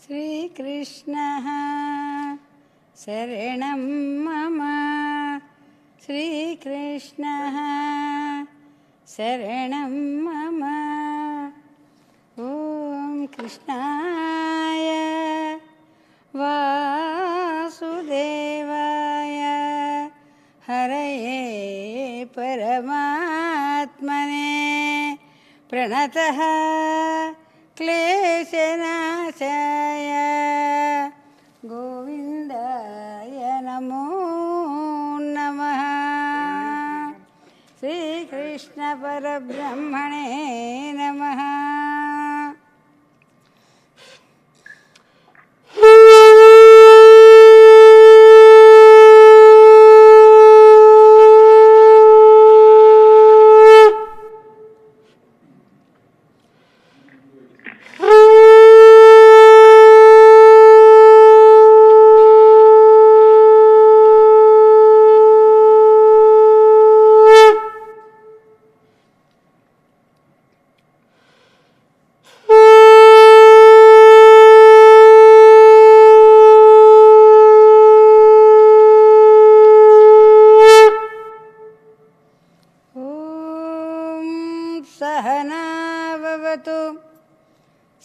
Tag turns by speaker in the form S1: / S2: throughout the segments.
S1: శ్రీకృష్ణః శరణం మమ శ్రీకృష్ణః శరణం మమ. ఓం కృష్ణాయ వాసుదేవాయ హరయే పరమాత్మనే ప్రణతః క్లేశనాశాయ గోవిందాయ నమో నమః. శ్రీకృష్ణ పరబ్రహ్మణే నమః.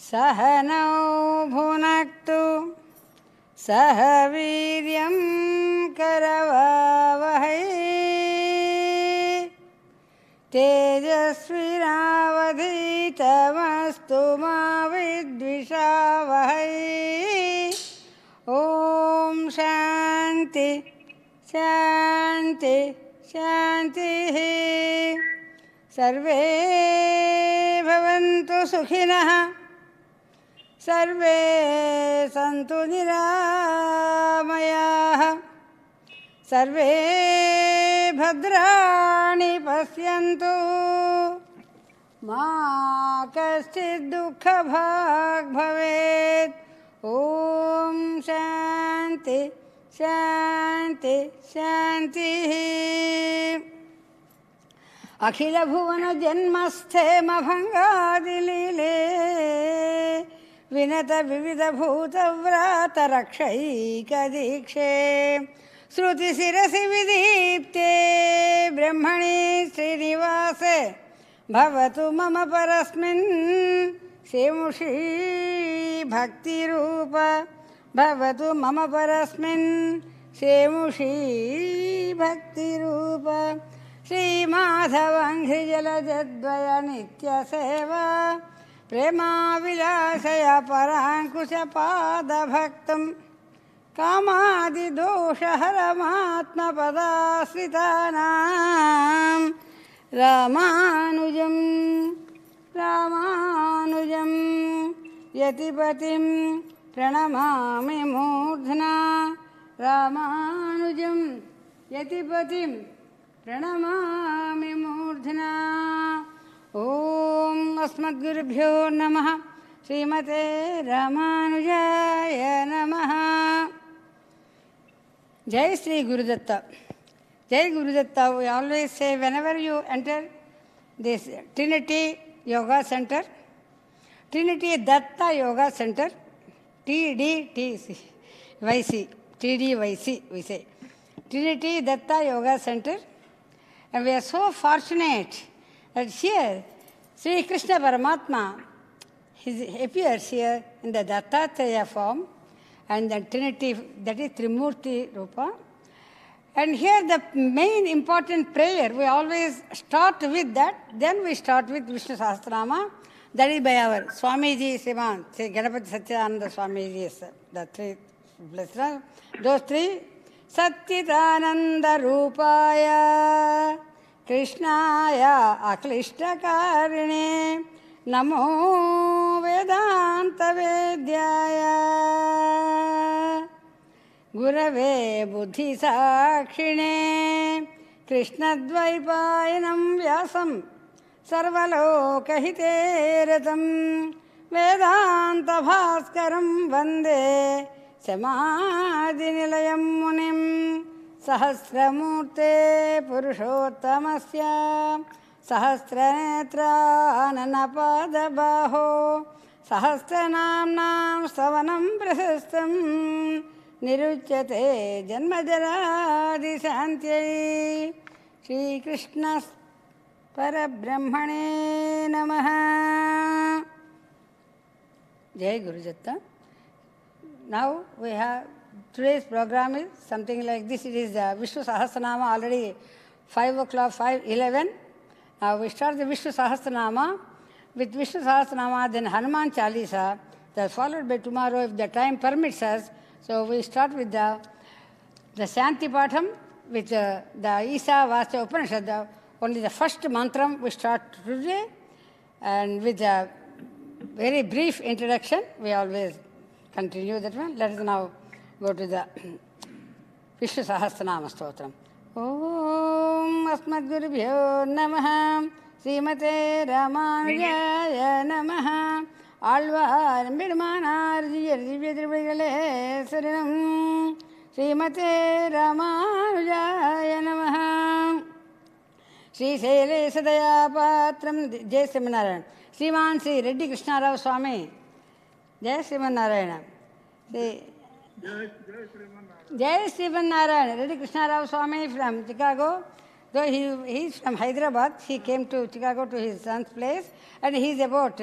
S1: सहनौ भुनक्तु सह वीर्यं करवावहै तेजस्विनावधीतमस्तु मा विद्विषावहै. ॐ शान्ति शान्ति शान्तिः. सर्वे भवन्तु सुखिनः सर्वे सन्तु निरामयाः सर्वे भद्राणि पश्यन्तु मा कश्चित् दुःखभाग् भवेत्. ॐ शान्ति शान्ति शान्तिः. अखिल भुवन जन्मस्थेम भंगादिलीले विनत विविध भूतव्रात रक्षैक दीक्षे श्रुति शिरसि विदीप्ते ब्रह्मणि श्रीनिवासे भवतु मम परस्मिन् सेमुषी भक्तिरूप भवतु मम परस्मिन् सेमुषी भक्तिरूप. श्रीमाधवङ्घ्रिजलजद्वय नित्यसेवा प्रेमाविलासय पराङ्कुशपादभक्तं कामादिदोषहरमात्मपदाश्रितानां रामानुजं रामानुजं यतिपतिं प्रणमामि मूर्ध्ना रामानुजं यतिपतिं प्रणमामि मूर्ध्ना. ओम अस्मद्गुरुभ्यो नमः. श्रीमते रामानुजाय नमः. जय श्री गुरुदत्ता. जय Gurudatta. We always say whenever you enter this Trinity Yoga Center, Trinity Datta Yoga Center, TDYC, TDYC we say, Trinity Datta Yoga Center. And we are so fortunate that here Sri Krishna Paramatma appears here in the Dattatreya form and the Trinity, that is Trimurti Rupa. And here the main important prayer, we always start with that, then we start with Vishnusahasranama. That is by our Swamiji Sriman, Sri Ganapati Satyananda Swamiji, the three blessed, those three. Satchidananda Rupaya Krishnaya Aklishtakarine Namo Vedanta Vedyaya Gurave Buddhi Sakshine Krishnadvaipayanam Vyasam Sarvalokahite Ratam Vedanta Bhaskaram Vande Samadhinilayam Munim Sahasramurte Purushottamasya Sahasranetra Ananapada Baho सहस्रनाम्नां स्तवनं प्रशस्तं निरुच्यते जन्मजरादिशान्त्यै Shrikrishna परब्रह्मणे नमः. Jai Guru Datta. Now we have today's program is something like this. It is Vishnusahasranama, already 5 o'clock, 5:11. Now we start the Vishnusahasranama. With Vishnusahasranama, then Hanuman Chalisa. That's followed by tomorrow, if the time permits us. So we start with the Shanti Patham, with the Isa Vasya Upanishad. Only the first mantram we start today, and with a very brief introduction, we always continue that one. Let us now go to the Vishnusahasranama Stotram. Om Asmadgurubhyo Namaha Srimate Ramanujaya Namaha Alvar Birmanar Divyadirvigale Saranam Srimate Ramanujaya Namaha Sri Sele Sadaya Patram Jai Srimanarayan Sriman Sri Reddy Krishnarao Swami Jai Srimanarayana Jai Srimanarayana Reddy Krishnarao Swami from Chicago. Though he is from Hyderabad, he came to Chicago to his son's place, and he is about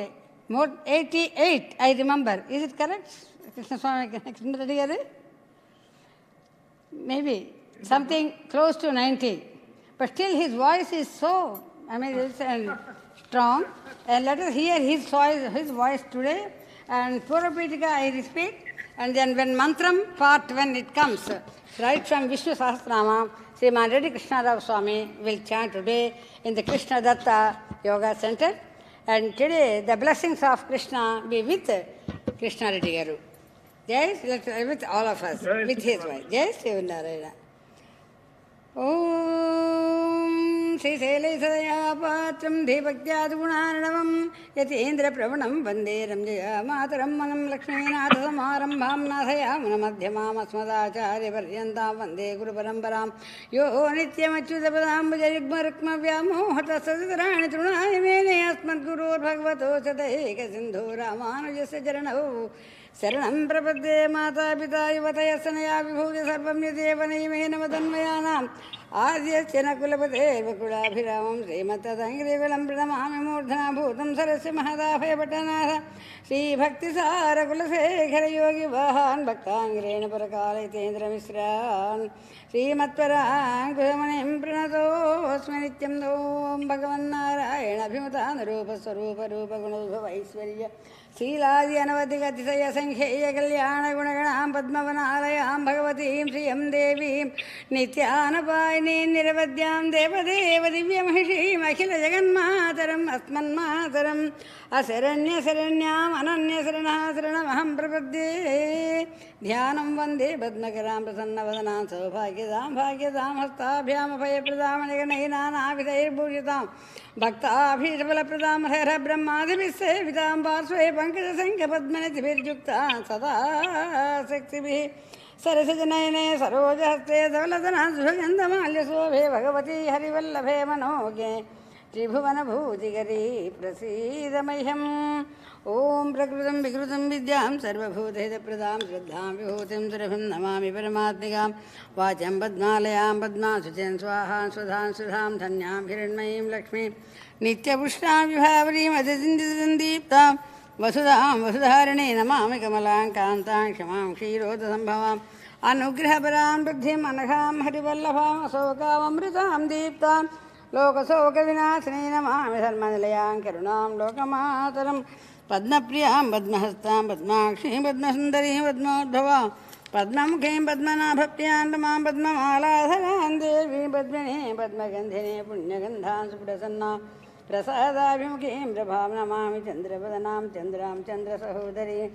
S1: more 88, I remember. Is it correct? Krishna Swami, maybe something close to 90. But still his voice is so, strong. And let us hear his voice today. And Purapitika I repeat. And then when mantram part, when it comes, right from Vishnusahasranama, Sriman Reddy Krishnarao Swami will chant today in the Krishna Datta Yoga Center. And today the blessings of Krishna be with Krishna Reddy Garu. Yes, with all of us, with his wife. Yes, Narayana. Om Sri Sele Sadaya Patram Devaktyadgunarnavam Yatindra Pravanam Vande Ramjaya Mataram Manam Lakshminatha Samarambham Nathayamuna Madhyamam Asmadacharya Paryantam Vande Guru Parambaram Yo Nityamachyutapadam Bhajayugma Rukma Vyamohata Sasitarani Trunaya Mene Asmad Guru Bhagavato Chadaheka Sindhu Ramanujasya Charanaho Saranam Prapadde Mata Pita Yuvataya Sanaya Vibhuja Sarvam Yadeva Nayimena Madanmayanam Adyachana Kulapate Vakulabhiramam Srimata Sangrivalam Pranamami Murdhana Bhutam Sarasya Mahadabhaya Patanatha Sri Bhakti Sara Kulasekhara Yogi Vahan Bhaktangrena Parakala Itendra Misran Sri Matvarang Kudamanim Pranato Osmanityam Dom Bhagavan Narayana Bhimatan Rupa Sarupa Rupa Gunadha Vaisvarya Sriladi Anavadhigathisaya Sankhya Kalyana Gunaganam Padmavanarayam Bhagavatim Sriyam Devim Nityanapayini Niravadyam Devadeva Divyamahishim Akhila Jaganmataram Asman Mataram Asaranya Saranyam Ananya Saranahasranamaham Prapadde Dhyanam Vande Padmakaram Prasannavadanam Saubhagyadam Bhagyadam Hastabhyam Abhayapradam Anaganahinanavidhair Bhujatam Bhaktabhishapalapradam Hara Brahmadibhisevitam Parsve Pankaj Sankha Padmanitibhirjukta Sada Saktibhi Sarasajanayane Sarojahaste Davaladana Sugandhamalya Sobhe Bhagavati Harivallabhe Manoge Tribhuvana Bhutigari Prasidamayham Om Prakrutam Vikrutam Vidyam Sarvabhuteda Pradam Shraddham Vibhutim Surabhim Namami Paramatmikam Vacham Padmalayam Padma Suchen Swahan Swadhan Sudham Dhanyam Hiranmayim Lakshmi Nitya Pushtam Vibhavarim Adhindiptam Vasudham Vasudharane Namami Kamalam Kantam Kshamam Kshiroda Sambhavam Anugrahaparam Buddhim Anagham Harivallabham Asokam Amritam Deeptam Lokasoka Vinasani Namami Dharmanilayam Karunam Lokamataram Padmapriyam Padmahastam Padmakshim Padmasundarim Padmodbhavam Padmamukhem Padmanabhapriyandamam Padmamaladharam Devi Padmane Padmagandhine Punyagandhan Suprasanna Prasadabhimukhem Prabhavam Namami Chandrapadanam Chandram Chandra Sahodari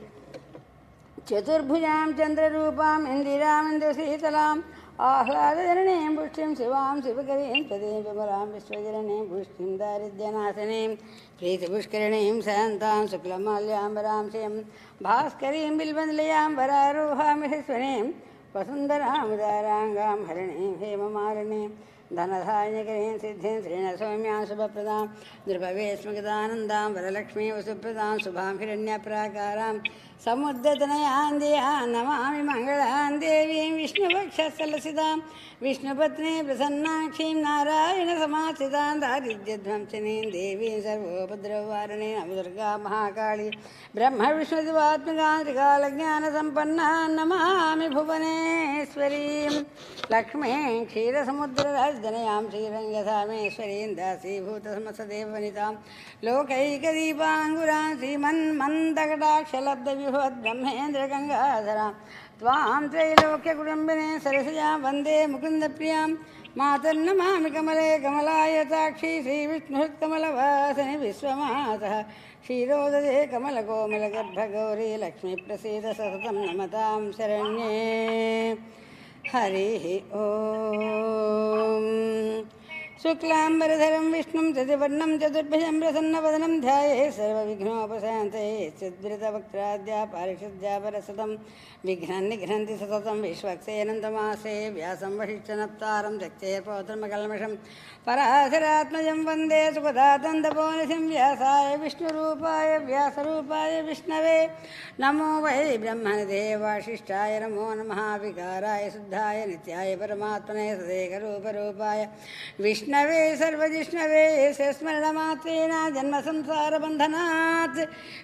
S1: Chaturbhujam Chandra Rupam Indiram Indusitalam Ahladajaranam Pushtim Shivam Shivakarim Tadim Vimaram Vishwajaranim Pushtim Daridhyanasanim Prita Pushkaranim Santam Suklamalyambaram Siyam Bhaskarim Bilvanlayam Vararuham Heswanim Vasundaram Darangam Haranim Hemamaranim धनधान्यकरीं सिद्धिं श्रीणसौम्यां शुभप्रदां नृपवे स्मगदानन्दां वरलक्ष्मीं वसुप्रदां शुभां हिरण्यप्राकारां समुद्रतनयां देहां नमामि मङ्गलां देवीं विष्णुपक्षस्थलसितां विष्णुपत्नी प्रसन्नाक्षीं नारायणसमास्थितां दारिद्र्यध्वंसिनीं देवीं सर्वोपद्रववारिणीं नवदुर्गा महाकाली ब्रह्मविष्णुदिवात्मिकां त्रिकालज्ञानसम्पन्नां नमामि भुवनेश्वरीं लक्ष्मीं क्षीरसमुद्रराजधनयां श्रीरङ्गधामेश्वरीं दासीभूतसमस्तदेववनितां लोकैकदीपाङ्गुरां श्रीमन्मन्दकटाक्षलब्धविभवद्ब्रह्मेन्द्रगङ्गाधरां त्वां त्रैलोक्यकुटुम्बिने सरसजां वन्दे मुकुन्दप्रियां मातर्नमामि कमले कमलायताक्षी श्रीविष्णुहृत्कमलवासिनि विश्वमातः क्षीरोदये कमलकोमलगर्भगौरी लक्ष्मीप्रसीद सततं नमतां शरण्ये हरिः ॐ शुक्लाम्बरधरं विष्णुं चतुर्वर्णं चतुर्भुजं प्रसन्नवदनं ध्यायेत् सर्वविघ्नोपशान्तये चिद्वृतवक्त्राद्या पारिषद्या परसतं विघ्नान् निघ्नन्ति सततं विश्वक्सेनन्तमासे व्यासं वसिष्ठनप्तारं जक्तेर्पौत्रमकल्मषं पराशरात्मजं वन्दे सुखदातं तपोनिधिं व्यासाय विष्णुरूपाय व्यासरूपाय विष्णवे नमो वै ब्रह्मणदेवाशिष्टाय नमो नमः विकाराय शुद्धाय नित्याय परमात्मने सदेकरूपरूपाय विष्णवे सर्वजिष्णवे स्मरणमात्रेण जन्मसंसारबन्धनात्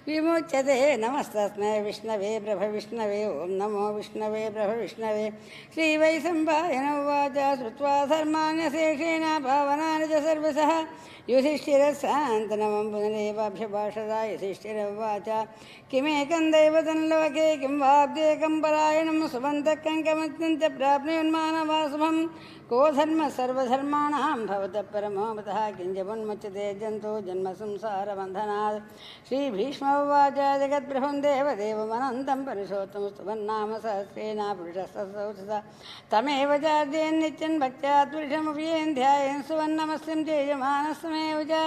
S1: विमुच्यते नमस्तस्मै विष्णवे प्रभविष्णवे ॐ नमो विष्णवे प्रभविष्णवे श्रीवैशम्पायन उवाच श्रुत्वा धर्मान्यशेषेण भावनानि च सर्वशः युधिष्ठिरस्सान्तनमं पुनरेवाभ्यभाषदा युधिष्ठिर उवाच किमेकं दैवतन्लोके किं वाप्येकं परायणं सुबन्धः कङ्कमत्यं च प्राप्नुयुन्मानवासुभं को धर्मः सर्वधर्माणां भवतः परमो मतः किञ्चिदुन्मुच्यते जन्तु जन्मसंसारबन्धनात् श्रीभीष्म उवाच जगत्प्रभुं देवदेवमनन्तं पुरुषोत्तमस्तुवन्नाम सहस्रेण पुरुषस्तौषधा तमेव चार्येन् नित्यं भक्त्या पुरुषमव्येन् ध्यायेन् सुवन्नमस्यं तेजमानस्तमेव च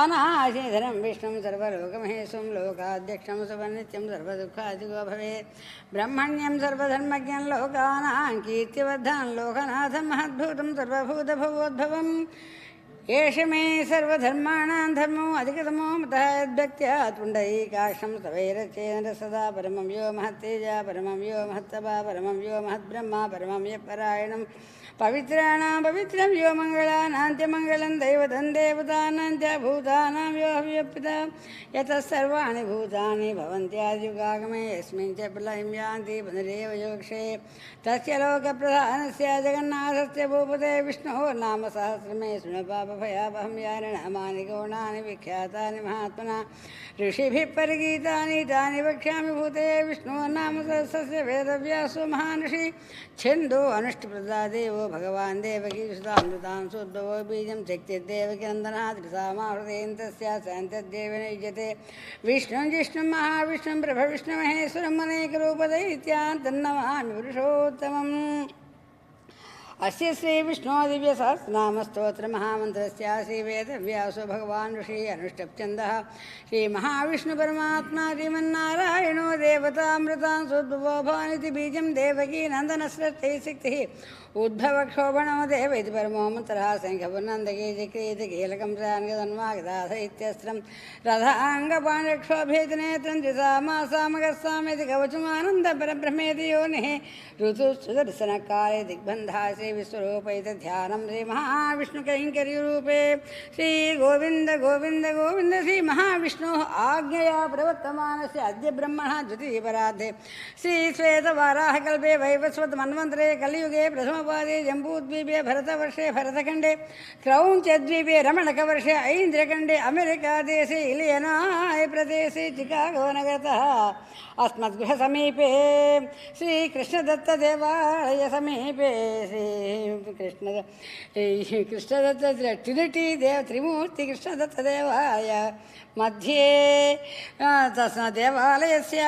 S1: अनाशीधरं विष्णुं सर्वलोकमहेशं लोकाध्यक्षं सुवन्नित्यं सर्वदुःखादिको भवेत् ब्रह्मण्यं सर्वधर्मज्ञं लोकानां कीर्तिवर्धनं लोकनाथं महद्भूतं सर्वभूतभवोद्भवम् एष मे सर्वधर्माणां धर्मो अधिकतमो मतः यद्भक्त्या पुण्डरीकाक्षं स्तवैरचेन सदा परमं यो महत्तेजा परमं यो महत्तपा परमं यो महद्ब्रह्मा परमं यः परायणं पवित्राणां पवित्रं यो मङ्गलानान्त्यमङ्गलं दैवतं देवतानां च भूतानां यो हव्यपिता यतः सर्वाणि भूतानि भवन्त्यादियुगागमे यस्मिन् च प्रलयं यान्ति पुनरेव योक्षे तस्य लोकप्रधानस्य जगन्नाथस्य भूपते विष्णोः नाम सहस्रमे शृणु पापभयापहं यानि नामानि गौणानि विख्यातानि महात्मना ऋषिभिः परिगीतानि तानि वक्ष्यामि भूते विष्णोः नाम सहस्रस्य वेदव्यासो महान् ऋषि छन्दो अनुष्टप्रदा देवो भगवान् देवकीसुतामृतां सोद्भवो बीजं शक्तिर्देवकीनन्दनः त्रिसामाहृतेन्तस्या सान्तद्देवेन युज्यते विष्णुं जिष्णुं महाविष्णुं प्रभविष्णुमहेश्वरम् अनेकरूपदैत्यान् तन्नमामि पुरुषोत्तमम् अस्य श्रीविष्णुदिव्यसहस्रनामस्तोत्रमहामन्त्रस्य श्रीवेदव्यासो भगवान् ऋषि अनुष्टप्छन्दः श्रीमहाविष्णुपरमात्मा श्रीमन्नारायणो देवतामृतां सोद्भवो भवानिति बीजं देवकी नन्दनस्रष्टैः शक्तिः उद्भवक्षोभणो देव इति परमो मन्त्रः शङ्खपुर्नन्दकीचक्रीतिकीलकं साङ्गधन्वागदाध इत्यस्त्रं रथाङ्गपाणक्षोभेदनेत्रं द्विसामासामगस्सामेति कवचमानन्दपरब्रह्मेति योनिः ऋतुसुदर्शनकाले दिग्बन्धा श्रीविश्वरूपैतध्यानं श्रीमहाविष्णुकैङ्कर्यरूपे श्रीगोविन्द गोविन्द गोविन्द श्रीमहाविष्णोः आज्ञया प्रवर्तमानस्य अद्य ब्रह्मणः द्वितीयपरार्धे श्रीश्वेतवाराहकल्पे वैवस्वतमन्वन्तरे कलियुगे प्रथमपादे जम्बूद्वीपे भरतवर्षे भरतखण्डे क्रौञ्चद्वीपे रमणकवर्षे ऐन्द्रखण्डे अमेरिकादेशे इलियनाय् प्रदेशे चिकागोनगरतः अस्मद्गृहसमीपे श्रीकृष्णदत्तदेवालयसमीपे श्रीकृष्णदत्त ट्रिनिटी त्रिमूर्तिकृष्णदत्तदेवालय मध्ये तस्मात् देवालयस्य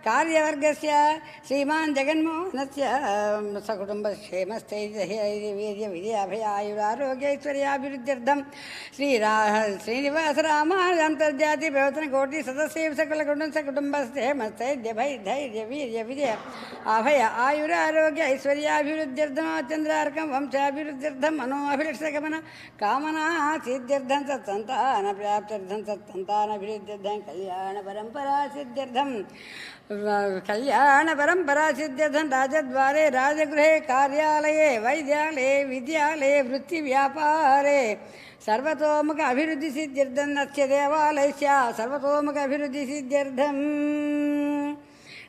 S1: कार्यवर्गस्य श्रीमान् जगन्मोहनस्य सकुटुम्बक्षेमस्थैर्यविजयाभयायुरारोग्यैश्वर्याभिवृद्ध्यर्थं श्रीनिवास रामान्तर्जातीय प्रवर्तनकोटि सदस्य सकुटुम्बस्थैर्यमस्थैर्यभैर्धैर्यवीर्यविजय अभय आयुरारोग्य ऐश्वर्याभिवृद्ध्यर्थं చంద్రార్కం వంశాభివృద్ధ్యర్థం మనోభిలక్షగమన కామనా సిద్ధ్యర్థం సత్సంతాన ప్రాప్త్యర్థం సత్సంతానభివృద్ధ్యర్థం కళ్యాణ పరంపరా సిద్ధ్యర్థం రాజద్వారే రాజగృహే కార్యాలయే వైద్యాలయే విద్యాలయే వృత్తివ్యాపారే సర్వతోముఖ అభివృద్ధి సిద్ధ్యర్థం నత్య దేవాలయస్య సర్వతోముఖ అభివృద్ధి సిద్ధ్యర్థం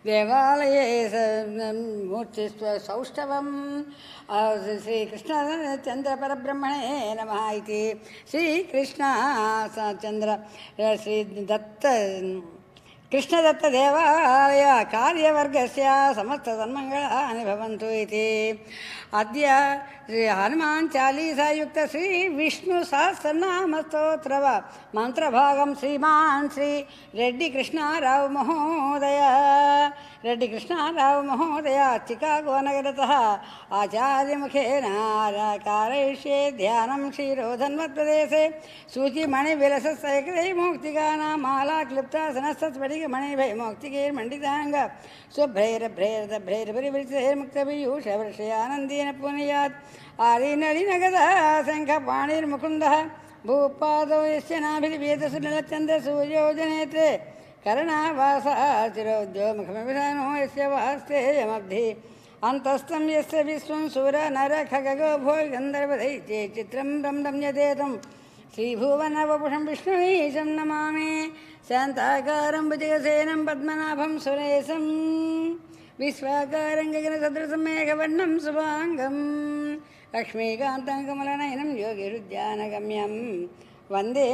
S1: దేవాలయే మూర్తి సౌష్ఠవం శ్రీకృష్ణచంద్రపరబ్రహ్మణే నమః ఇది శ్రీకృష్ణ చంద్ర శ్రీదత్త కృష్ణదత్త దేవాలయ కార్యవర్గస్య సమస్త సన్మంగళాని భవంతు ఇది అద్య శ్రీ హనుమాన్ చాలీసాయుక్త శ్రీ విష్ణు సహస్రనామ స్తోత్ర మంత్రభాగం శ్రీమాన్ శ్రీ రెడ్డి కృష్ణారావు మహోదయ చికాగో నగరతః ఆచార్యముఖేన कारयिष्ये ध्यानं क्षीरोधन्वत्प्रदेशे सूचिमणिविलसत्सैकदैर्मौक्तिकानां मालाक्लिप्तासनस्तस्फटिकमणिभैर्मौक्तिकैर्मण्डिताङ्ग स्वभ्रैरभ्रैरभ्रैर्परिवृत्तैर्मुक्तपीयूषवर्षयानन्देन पुनयात् आदिनलिनगदा शङ्खपाणिर्मुकुन्दः भूपादौ यस्य नाभिर्वेदसुनिलचन्द्रसूर्योजनेत्रे कर्णावासः चिरोद्योमुखमभिधानो यस्य वास्तेयमब्धि अंतस्तं यस्य विश्वं सूर नर खगो भो गन्धर्वदैत्ये चित्रं रम्यतेतं श्रीभुवनवपुषं विष्णुमीशं नमामि शान्ताकारं भुजगसेनं पद्मनाभं सुरेशं विश्वाकारं गगनसदृशं मेघवर्णं शुभाङ्गं लक्ष्मीकान्तं कमलनयनं योगिरुद्यानगम्यं वन्दे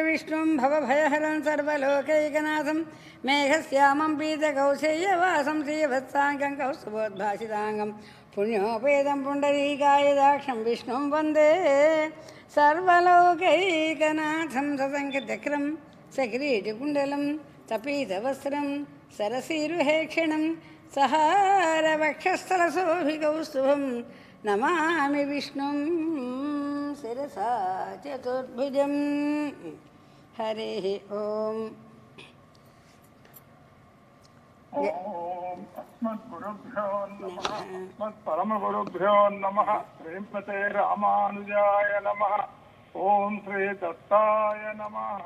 S1: विष्णुं भवभयहरं सर्वलोकैकनाथं मेघश्यामं पीतकौशेयवासं श्रीवत्साङ्गं कौस्तुभोद्भासिताङ्गं पुण्योपेदं पुण्डरीकायदाक्षं विष्णुं वन्दे सर्वलोकैकनाथं सशङ्खचक्रं सकिरीटकुण्डलं तपीतवस्त्रं सरसीरुहेक्षणं सहारवक्षस्थलशोभिकौस्तुभं नमामि विष्णुं शिरसा चतुर्भुजं हरिः ओम्
S2: अस्मद्गुरुभ्यो नमः अस्मत्परमगुरुभ्यो नमः श्रीमते रामानुजाय नमः ओम श्री दत्ताय नमः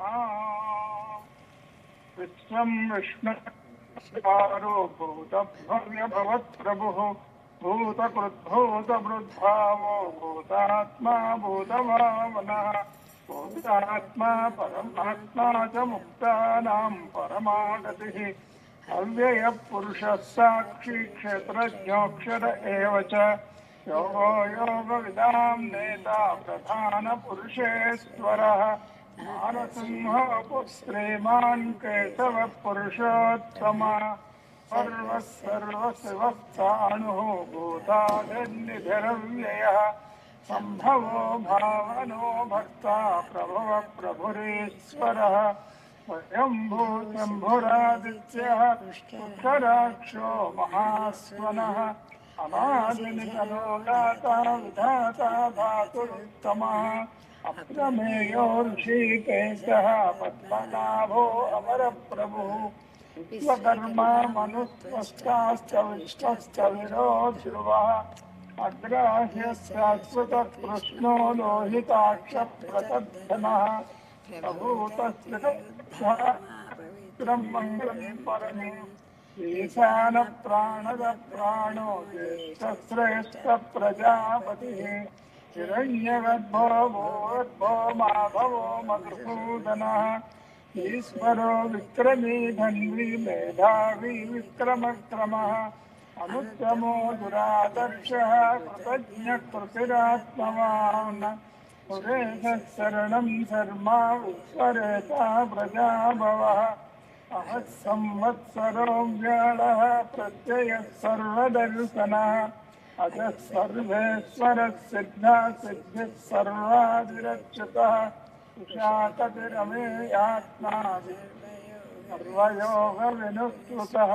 S2: विश्वं विष्णुरो भूतभव्यभवत्प्रभुः भूतकृद्भूतवृद्भावो भूतात्मा भूतभावनः भूतात्मा परमात्मा च मुक्तानां परमागतिः अव्ययपुरुषः साक्षी क्षेत्रज्ञोऽक्षर एव च योगो योगविदां नेता प्रधानपुरुषेश्वरः नारसिंहो पुत्रीमान् केशवः पुरुषोत्तमः सर्वशिवस्ताणुः भूतादिर्निधिरव्ययः सम्भवो भावनो भक्ता प्रभव प्रभुरीश्वरः स्वयंभूशम्भुरादित्यः उत्तराक्षो महास्वनः अनादिनिधनो दाता विधाता धातुरुत्तमः अप्रमेयो ऋषिकेशः पद्मनाभो अमरप्रभुः विश्वकर्मा मनुस्वस्ताश्च विश्वश्च विरो ध्रुवः अग्राह्यः शाश्वतः कृष्णो लोहिताक्षप्रतद्धनः ब्रह्मङ्गलं परमे ईशानप्राणदप्राणो ज्येष्ठश्रेष्ठप्रजापतिः हिरण्यगर्भो भूर्भो माधवो मधुसूदनः ईश्वरो विक्रमी धन्वी मेधावी विक्रमक्रमः अनुत्तमो दुरादर्शः कृतज्ञकृतिरात्मवान् सुरेशः शरणं शर्मा विश्वरेता प्रजाभवः अहः संवत्सरो व्याळः प्रत्ययः सर्वदर्शनः अजः सर्वेश्वरः सिद्धः सिद्धिः सर्वादिरच्युतः उषाकतिरमेयात्मा सर्वयोगविनुष्टुतः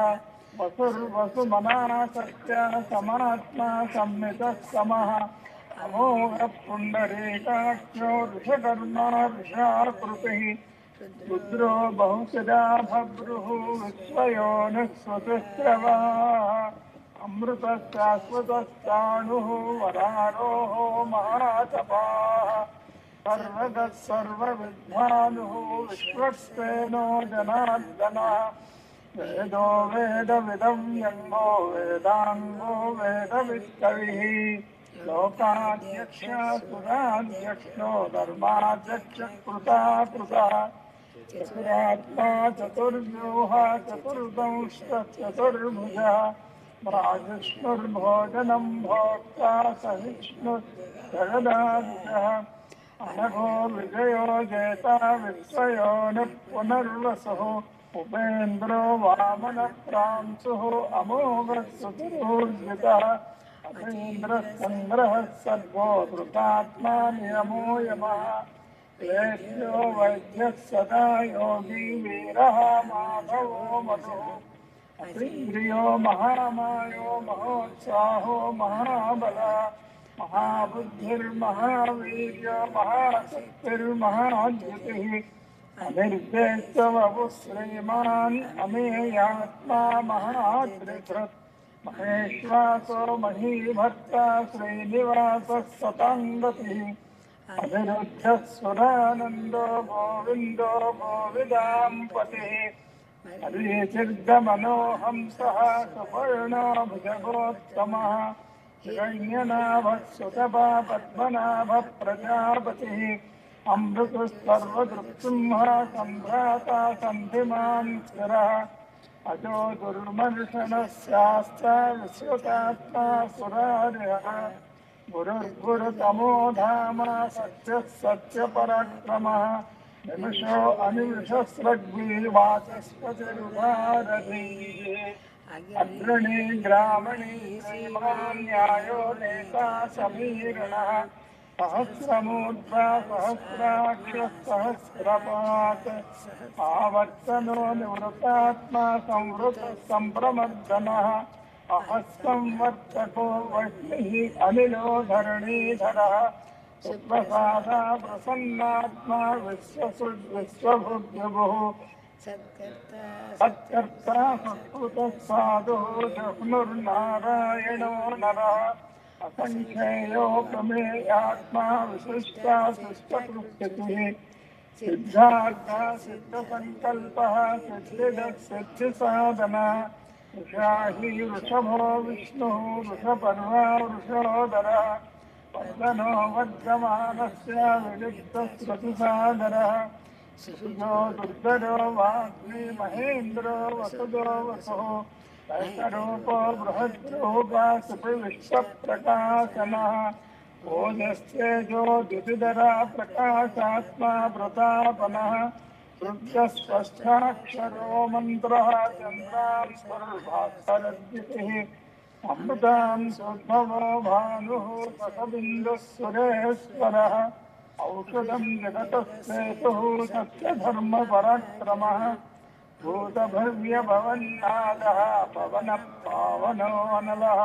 S2: वसुर्वसुमनः सत्यः समात्मा संमितः समः अमोघः पुण्डरीकाक्षो ऋषकर्मा ऋषाकृतिः रुद्रो बहुशदा भभ्रुः विश्वयोनिः स्वसुस्रवाः అమృత శాశ్వతస్థాణుః వరారోహ మహాతపాః సర్వగః సర్వవిద్వానుః విశ్వక్సేనో జనార్దనః వేదో వేదవిదం యన్నో వేదాంగో వేదవిత్తవిః లోకాధ్యక్ష సురాధ్యక్షో ధర్మాధ్యక్ష కృతాకృతః చతురాత్మా చతుర్వ్యూహ చతుర్దంష్ట చతుర్భుజः రాజష్ణుర్భోజనం భోక్తా సహిష్ణు జగదాదిశः అనఘో విజయో జేత విశ్వయోని పునర్వసుః ఉపేంద్రో వామన ప్రాంశుః అమోఘ సుతుర్జితः అతీంద్ర సంగ్రహ సర్గో ధృతాత్మా నియమో యమః వేద్యో వైద్య సదా యోగి వీరః మాధవో మధుః అతీంద్రియో మహామాయో మహోత్సాహో మహాబలः మహాబుద్ధిర్మహావీర్యో మహాశక్తిర్మహాద్యుతిः అనిర్దేశవపు శ్రీమాన్ అమేయాత్మా మహాత్రికృత్ మహేశ్వాసో మహీభర్త శ్రీనివాస సతాంగతిः అనిరుద్ధసురానందో గోవిందో గోవిదాంపతిः హరిచిర్గమనోహంసః సుపర్ణో భుజగోత్తమः హిరణ్యనాభः సుతపా పద్మనాభ ప్రజాపతిः అమృతస్తర్వదృక్సింహ సంభ్రాతా సంధిమాన్ స్థిరः అజో దుర్మర్షణः శాస్త్ర విశ్వతాత్మా సురార్యः గురుర్గురుతమో ధామ సత్యः సత్యపరాక్రమः నిమిషో అనిమిషస్రగ్వీ వాచస్పతిరుపారధీः అగ్రణీ గ్రామణీ శ్రీమాన్ న్యాయో నేతా సమీరణः సహస్రమూర్ధ్వా సహస్రాక్ష సహస్రపాత్ ఆవర్తనో నివృతాత్మా సంవృత సంప్రమర్దనః అహస్సంవర్తకో వహ్నిః అనిలో ధరణీధరः సుప్రసాదా ప్రసన్నాత్మా విశ్వభుగ్యుః సత్కర్తా సత్కృతః సాధుః జహ్నుర్నారాయణో నరः అసంఖ్యేయో ప్రమేయాత్మా విశిష్టా శిష్టకృత్యతిః సిద్ధార్థ సిద్ధసంకల్పః సిద్ధిదః సిద్ధిసాధనः వృషాహి వృషభో విష్ణుః వృషపర్వా వృషోదరः వర్ధనో వర్ధమానస్య వివిక్తశ్రుతిసాగరः సుజో దుర్ధరో వాగ్మి మహేంద్రో వసుదో వసుః దైతరూపో బృహద్రూపా సుపి విశ్వప్రకాశనः ఓజస్తేజో ద్యుతిధరా ప్రకాశాత్మా ప్రతాపనः రుద్రస్పష్టాక్షరో మంత్రः చంద్రాన్ స్వరూపాక్షరద్యుతిः అమృతాన్ సోద్భవో భానుః సతబిందుః సురేశ్వరः ఔషధం జగతఃసేతుః సత్యధర్మపరాక్రమः భూతభవ్యభవన్నాదः పవనః పావనో అనలः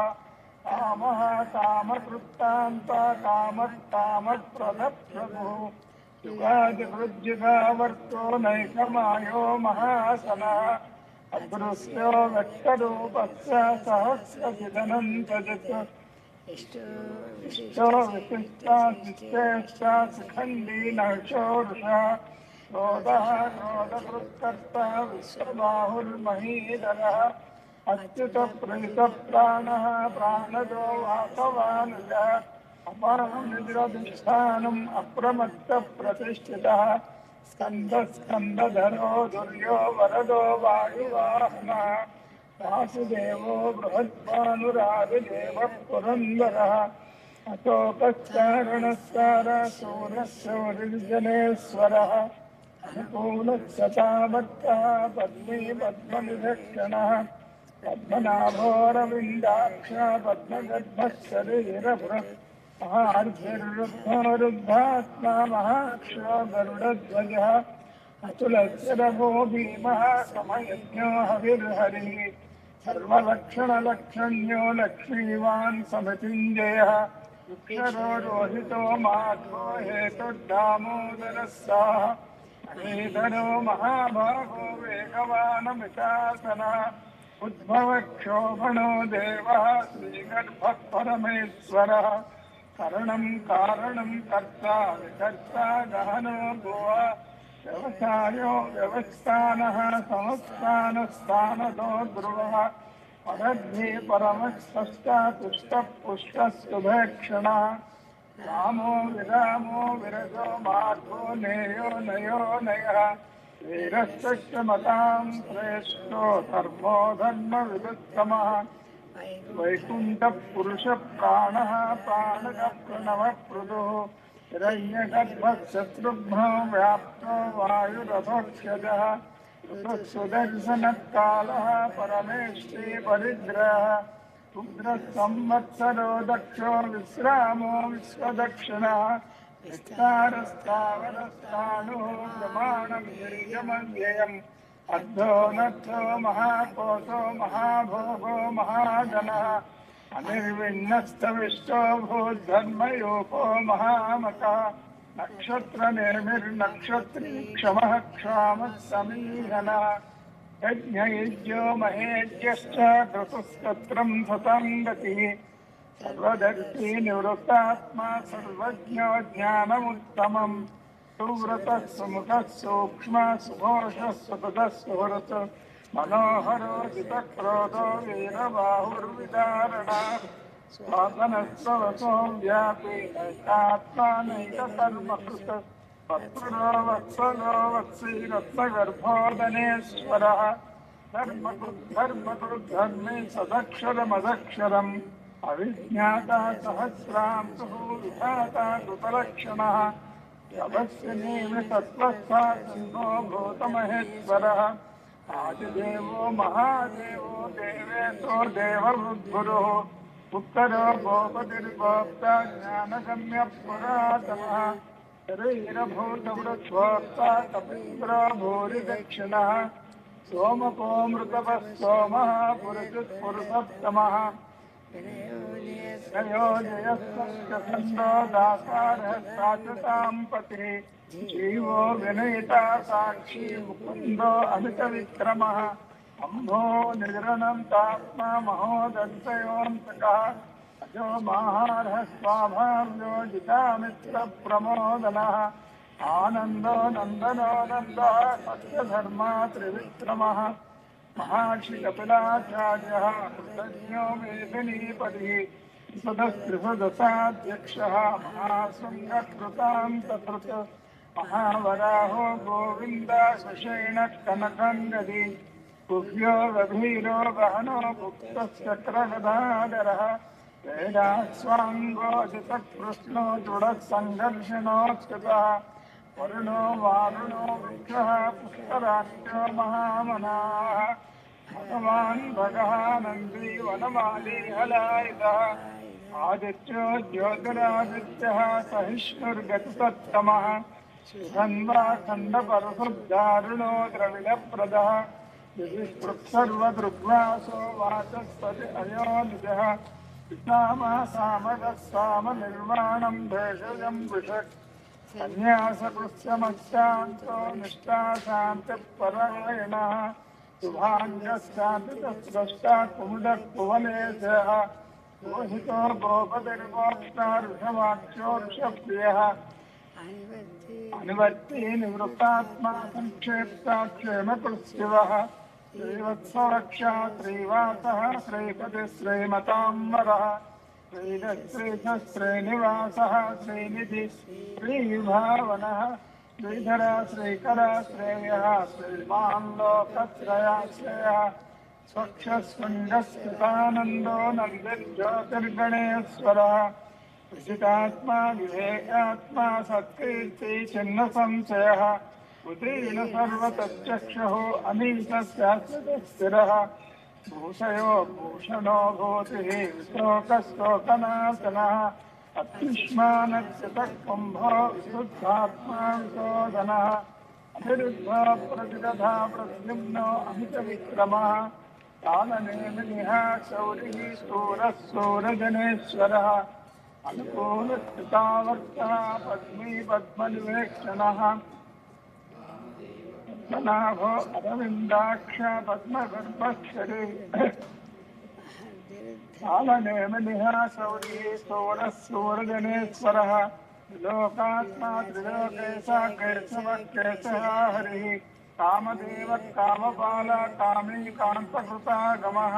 S2: కామः కామకృత్తాంత కామః యుగాదివృద్యుగావర్తో నైకమాయో మహాసనः అదృశ్యో వ్యక్తరూపస్య సహస్రజిదనంతజిత్ ఇష్టో విశిష్టాశిష్టేష్టా శిఖండీ నర్షోరుషः క్రోధः క్రోధకృత్కర్త విశ్వబాహుర్మహీధరः అచ్యుత ప్రీతప్రాణः ప్రాణదో వాసవానుజः అపారమిద్రధిష్టానం అప్రమత్త ప్రతిష్ఠితः స్కందధరో దుర్యో వరదో వాయువాహనः వాసుదేవో బృహద్భానురాజదేవ పురందరः అశోకశ్చారణస్కార శూరశౌరిర్జనేశ్వరः అనుకూలశతావర్తः పద్మీ పద్మవిభక్షణः పద్మనాభోరవిందాక్ష పద్మగర్భశరీరభృత్ మహార్ఘిర్రుద్ధాత్మా మహాక్షో గరుడధ్వజः అతులశరభో భీమः సమయజ్ఞో హవిర్హరిः సర్వలక్షణలక్షణ్యో లక్ష్మీవాన్ సమతింజయः అక్షరో రోహితో మాధో హేతుర్దామోదరः సాః అహేధరో మహాభాగో వేగవానమితాసనः उद्भवक्षोभणो देवः श्रीगर्भः परमेश्वरः करणं कारणं कर्ता विकर्ता गहनो भुव व्यवसायो व्यवस्थानः संस्थानस्थानतो ध्रुवः परद्धि परमस्पष्टा तुष्टः पुष्टः शुभेक्षणः रामो विरामो विरजो मार्गो नेयो नयो नयः वीरश्चमतां श्रेष्ठो धर्मो धर्मविदुत्तमः वैकुण्ठपुरुषप्राणः प्राणकप्रणवप्रदुः हिरण्यगर्भः शत्रुघ्नो व्याप्तो वायुरथोक्षजः सुदर्शनकालः परमेष्टि परिग्रहः उग्रसंवत्सरो दक्षो विश्रामो विश्वदक्षिणः विस्तारस्तावरस्ताणुः प्रमाणं गिरिजमव्ययम् अद्धो नद्धो महाकोशो महाभोगो महाजनः अनिर्विण्णस्तविष्टो भूद्धर्मयोपो महामकः नक्षत्रनिर्मिर्नक्षत्री क्षमः क्षामः समीहनः यज्ञयुज्यो महेज्यश्च ऋतुस्तत्रं सतं गतिः सर्वदर्शी निवृत्तात्मा सर्वज्ञो ज्ञानमुत्तमम् सुव्रतः सुमुखः सूक्ष्मः सुघोषः सुपदः सुहृत् मनोहरो जितक्रोधो वीरबाहुर्विदारणः स्वापनस्वसो व्यापी नैकात्मानैककर्मकृत् वत्सलो वत्सलो वत्सी रत्नगर्भोदनेश्वरः धर्मकृद्धर्मे सदक्षरमदक्षरम् अविज्ञाता सहस्रांशुः विधाता कृतलक्षणः अवश्य नियमितत्वस्थानो भूतमहेश्वरः आदिदेवो महादेवो देवेशो देववृद्गुरुः उत्तरो गोपतिर्गोप्ता ज्ञानगम्य पुरातनः शरीरभूतवृक्षोक्ता कपीन्द्रो भूरिदक्षिणः सोमको मृतपः सोमः पुरुषपुरुषोत्तमः जयोजयस्कन्दो दासारः साचतां पतिः जीवो विनयिता साक्षी मुकुन्दो अमितविक्रमः अम्भो निजृणन्तात्मा महोदन्तयोऽन्तकः अजो माहारः स्वाभाव्यो जितामित्रप्रमोदनः आनन्दो नन्दनो नन्दः सत्यधर्मा त्रिविक्रमः महर्षि कपिलाचार्यः कृतज्ञो मेदिनीपतिः सदस्त्रिसदशाध्यक्षः महाशृङ्गकृतान्तकृत् महावराहो गोविन्द सुषेण कनकङ्गदी कुभ्यो गभीरो गहनो गुप्तश्चक्रगदाधरः वेदास्वाङ्गोजितकृष्णो दृढः सङ्घर्षणोत्कृतः वरुणो वारुणो वृक्षः पुष्कराख्यो महामनाः भगवान् भगः नन्दी वनमाली हलायुधः आदित्यो ज्योतिरादित्यः सहिष्णुर्गतिसत्तमः सुगन्धा खण्डपरशुद्धारुणो द्रविडप्रदः सर्वदृग्वासो वाचस्पति अयोनिजः पितामह सामगः सामनिर्वाणं भेषजं विषक् सन्न्यासकृत्यमश्चान्तो निष्ठा शान्तिपरायणः शुभाङ्गश्चान्तितस्रष्टा कुमुदः कुवलेशः मोहितो गोपतिर्गोप्ता ऋषवाक्षोर्षप्रियः अनुवर्ती निवृत्तात्मा संक्षेप्ता क्षेमकृत्स्यवः श्रीवत्सरक्षा श्रीवासः श्रीपति श्रीमताम्बरः श्रीदश्रीधः श्रीनिवासः श्रीनिधि श्रीभावनः श्रीधर श्रीकर श्रेयः श्रीमान् लोकत्रयाश्रयः स्वक्षस्पृङ्गस्कृतानन्दो नन्दिर्ज्योतिर्गणेश्वरः विजितात्मा विवेकात्मा सत्कीर्ति चिह्न संशयः उदीर्ण सर्वतच्चक्षुः अनीशस्यास्थिरः भूषयो भूषणो भूतिः विशोकशोकनाशनः अत्युष्मानच्युतः कुम्भो विशुद्धात्मा विशोधनः अनिरुद्धो प्रतिदधा प्रद्युम्नो अमितविक्रमः कालनेमिनिः शौरिः शूरः शूरजनेश्वरः अनुकूलकृतावर्तः पद्मी पद्मनिवेक्षणः पद्मनाभो अरविन्दाक्ष पद्मगर्भक्षरे कालनेमिनिहासौरी सौरः सूर्यजनेश्वरः त्रिलोकात्मा त्रिलोकेशः केशवः केशः हरिः कामदेवः कामपाल कामी कान्तकृतागमः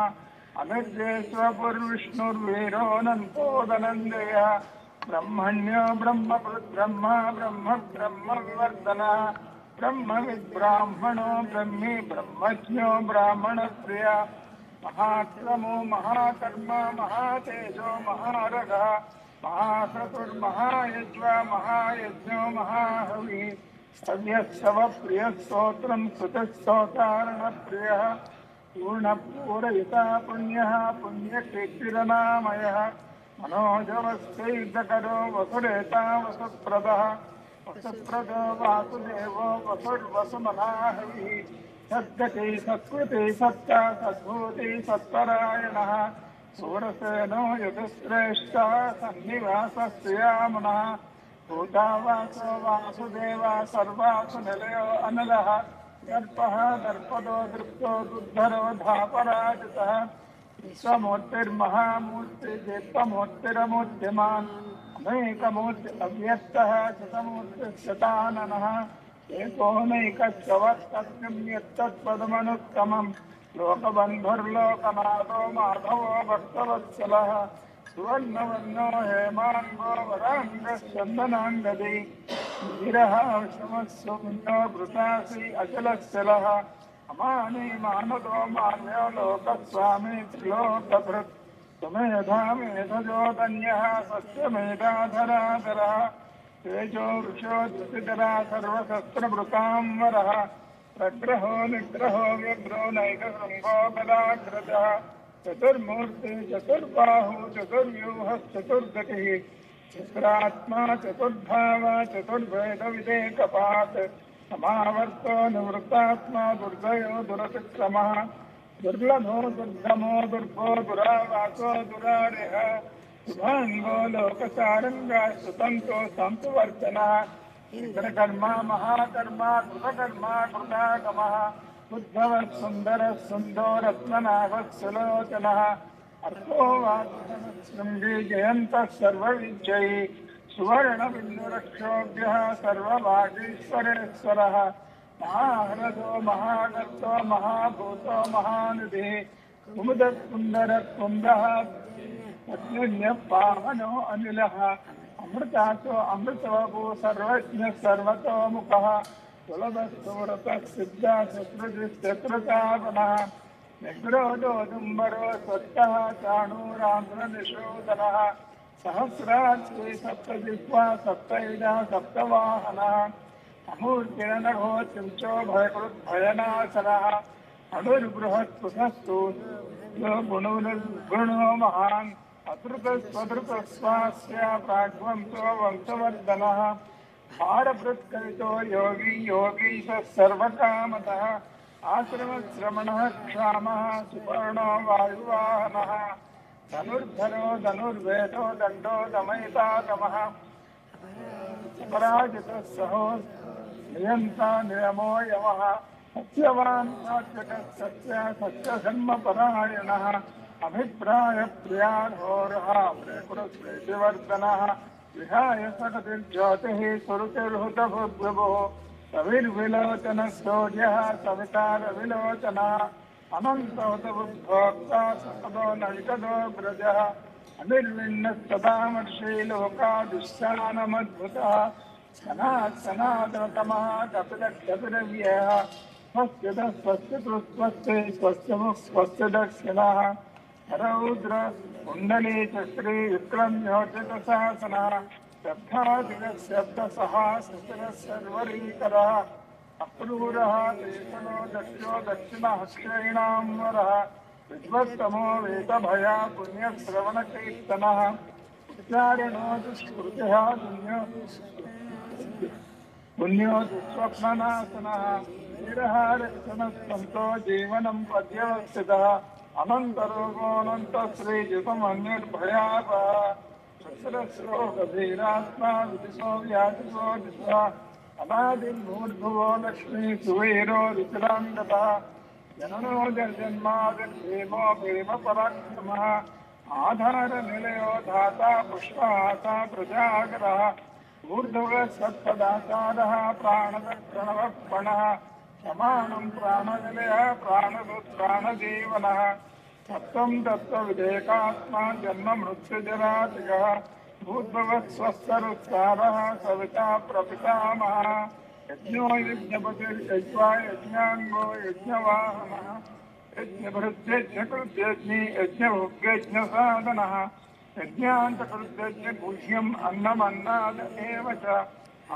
S2: अनिर्देश्वपुर्विष्णुर्वीरोऽनन्तोदनन्दयः ब्रह्मण्यो ब्रह्मकृद्ब्रह्म ब्रह्म ब्रह्मविवर्धनः ब्रह्मविद्ब्राह्मणो ब्रह्मी ब्रह्मज्ञो ब्राह्मणप्रियः महाक्रमो महाकर्म महातेजो महारगः महाक्रतुर्महायज्वा महायज्ञो महाहविः सव्यस्तवप्रियः स्तोत्रं श्रुतस्तोतारणप्रियः पूर्णपूरयिता पुण्यः पुण्यकीर्तिरनामयः मनोजवश्चैर्दकरो वसुरेता वसुप्रदः वसुप्रदो वासुदेवो वसुर्वसुमनाहविः सद्गति सत्कृति सत्ता सद्भूति सत्परायणः सूरसेनो यजुश्रेष्ठः सन्निवासस्त्रियामुनः भूतावासो वासुदेवा सर्वासु निलयो अनलः दर्पः दर्पदो दृप्तो दुर्धरो धापराजितः विश्वमूर्तिर्महामूर्ति दीप्तमूर्तिरमूर्तिमान् अनेकमूर्ति अव्यक्तः शतमूर्तिशताननः एकोनैकश्चवत्तत्किं यत्तत्पदमनुत्तमम् लोकबन्धुर्लोकनाथो माधवो भक्तवत्सलः सुवर्णवर्णो हेमाङ्गो वराङ्गश्चन्दनाङ्गदी वीरः शमस्सुम्नो भृतासि अचलश्चलः अमानी मानदो मान्यो लोकस्वामी त्रिलोकभृत् सुमेधा मेधजोदन्यः सत्यमेधाधराधरः तेजो वृषो धृतिधरा सर्वशस्त्रभृताम्बरः प्रग्रहो निग्रहो व्यग्रो नैकशृङ्गो गदाग्रजः चतुर्मूर्ति चतुर्बाहु चतुर्व्यूहश्चतुर्गतिः चतुरात्मा चतुर्भाव चतुर्भेदविदेकपात् समावर्तो निवृत्तात्मा दुर्गयो दुरतिक्रमः दुर्लभो दुर्गमो दुर्गो दुरावासो दुरारिः शुभाङ्गो लोकसारङ्गा सुतन्तो सन्तुवर्तनः इंद्रकर्मा महाकर्मा कृतकर्मा कृतागमः उद्धवः सुन्दरः सुन्दो रत्ननाभः सुलोचनः अर्थो वासुशृङ्गी जयन्तः सर्वविजयी सुवर्णबिन्दुरक्षोभ्यः सर्वभागीश्वरेश्वरः महाह्रदो महागर्तो महाभूतो महानिधिः कुमुदः कुन्दः अग्निः पावनो अनिलः अमृतासो अमृतवपु सर्वज्ञः सर्वतोमुखः सुलभस्तुरतः सिद्धा शत्रुजिश्चत्रतापनः निग्रोधोदुम्बरो स्वत्तः चाणूरान्ध्रनिषूदनः सहस्राक्षी सप्तजिह्वा सप्तैजा सप्तवाहनः अमूर्तिरनघो चिंचो भयकृद्भयनाशनः अणुर्बृहत्पुषस्तु गुणो महान् अतृतस्वधृतस्वास्य प्राग्वंसो वंशवर्धनः भारभृत्करितो योगी योगीशः सर्वकामतः आश्रमश्रमणः क्षामः सुपर्णो वायुवाहनः धनुर्धरो धनुर्वेदो दण्डो दमयितातमः अपराजितः सहो नियन्ता नियमो यमः सत्यवान् सात्विकः सत्यधर्मपरायणः अभिप्राय प्रियार्होरः प्रेकुरस्प्रीतिवर्धनः विहाय सकतिर्ज्योतिः सुरुचिर्हुतभुर्भुवो कविर्विलोचनः सूर्यः सवितारविलोचनः अनन्तोतबुद्भोक्ता सकदो नैकदो व्रजः अनिर्विण्णस्तदामर्षि लोकादिश्चानमद्भुतः सनातनतमः कपिलव्ययः स्वस्यतः स्वस्यतुस्वस्ते स्वस्य दक्षिणः रौद्र कुण्डली चक्री विक्रम्योचितशासनः शब्दादिशब्दसः शिशिरः अक्रूरः देशनो दक्षो दक्षिणहक्षैणाम्बरः विद्वत्तमो वेदभया पुण्यश्रवणकीर्तनः उच्चारणो दुष्कृतिः पुण्यो दुःस्वप्ननाशनः वीरः रक्षणस्तन्तो जीवनं पर्यवस्थितः अनन्तरोगोऽनन्तश्रीजितमन्युर्भयापः शस्त्रश्रोगधीरात्मा विदिशो व्याधिशो दिशः अनादिर्भूर्भुवो लक्ष्मी सुवीरो रुचिराङ्गतः जननो जन्मादिर्भीमो भीमपराक्रमः आधारनिलयो धाता पुष्पाता प्रजागरः ऊर्ध्वः सत्पदाचारः प्राणदक्षणवः समानं प्राणनिलयः प्राणजीवनः सत्त्वं तत्त्वविवेकात्मा जन्ममृत्युजरातिगः भूद्भवः स्वस्तरुत्सारः सविता प्रपितामहः यज्ञो यज्ञपतिर्यज्वा यज्ञाङ्गो यज्ञवाहनः यज्ञभृत्यज्ञकृत्यज्ञी यज्ञभुग्यज्ञसाधनः यज्ञान्तकृत्यज्ञपूज्यम् अन्नमन्नाद एव च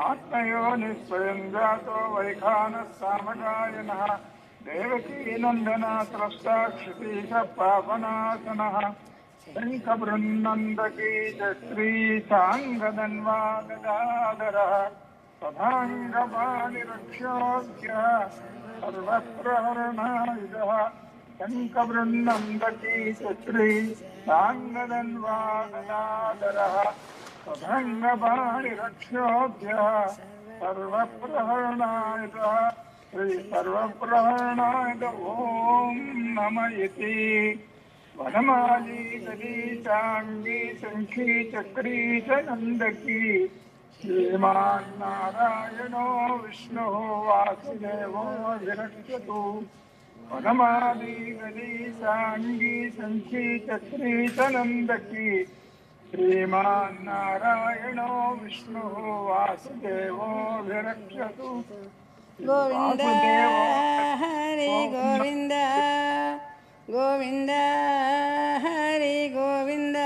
S2: आत्मयोनिस्वयं जातो वैखानः सामगायनः देवकीनन्दना स्रष्टा क्षितीशः पापनाशनः शङ्खबृन्नन्दकी चक्रीशाङ्गदन्वा गदाधरः तथाङ्गपाणिरक्षोभ्यः सर्वप्रहरणायुधः शङ्खबृन्नन्दकी चक्रीशाङ्गदन्वा गदाधरः तथाङ्गपाणिरक्षोभ्यः सर्वप्रहरणायुधः श्री सर्वप्रहरणायुध ॐ नमः इति वनमाली गदीशाङ्गी शङ्खी चक्री च नन्दकी श्रीमान् नारायणो विष्णुः वासुदेवो विरक्षतु वनमाली गदीशाङ्गी शङ्खी चक्री च नन्दकी श्रीमान् नारायणो विष्णुः वासुदेवो विरक्षतु
S1: गोविन्द हरि गोविन्द गोविन्द हरि गोविन्द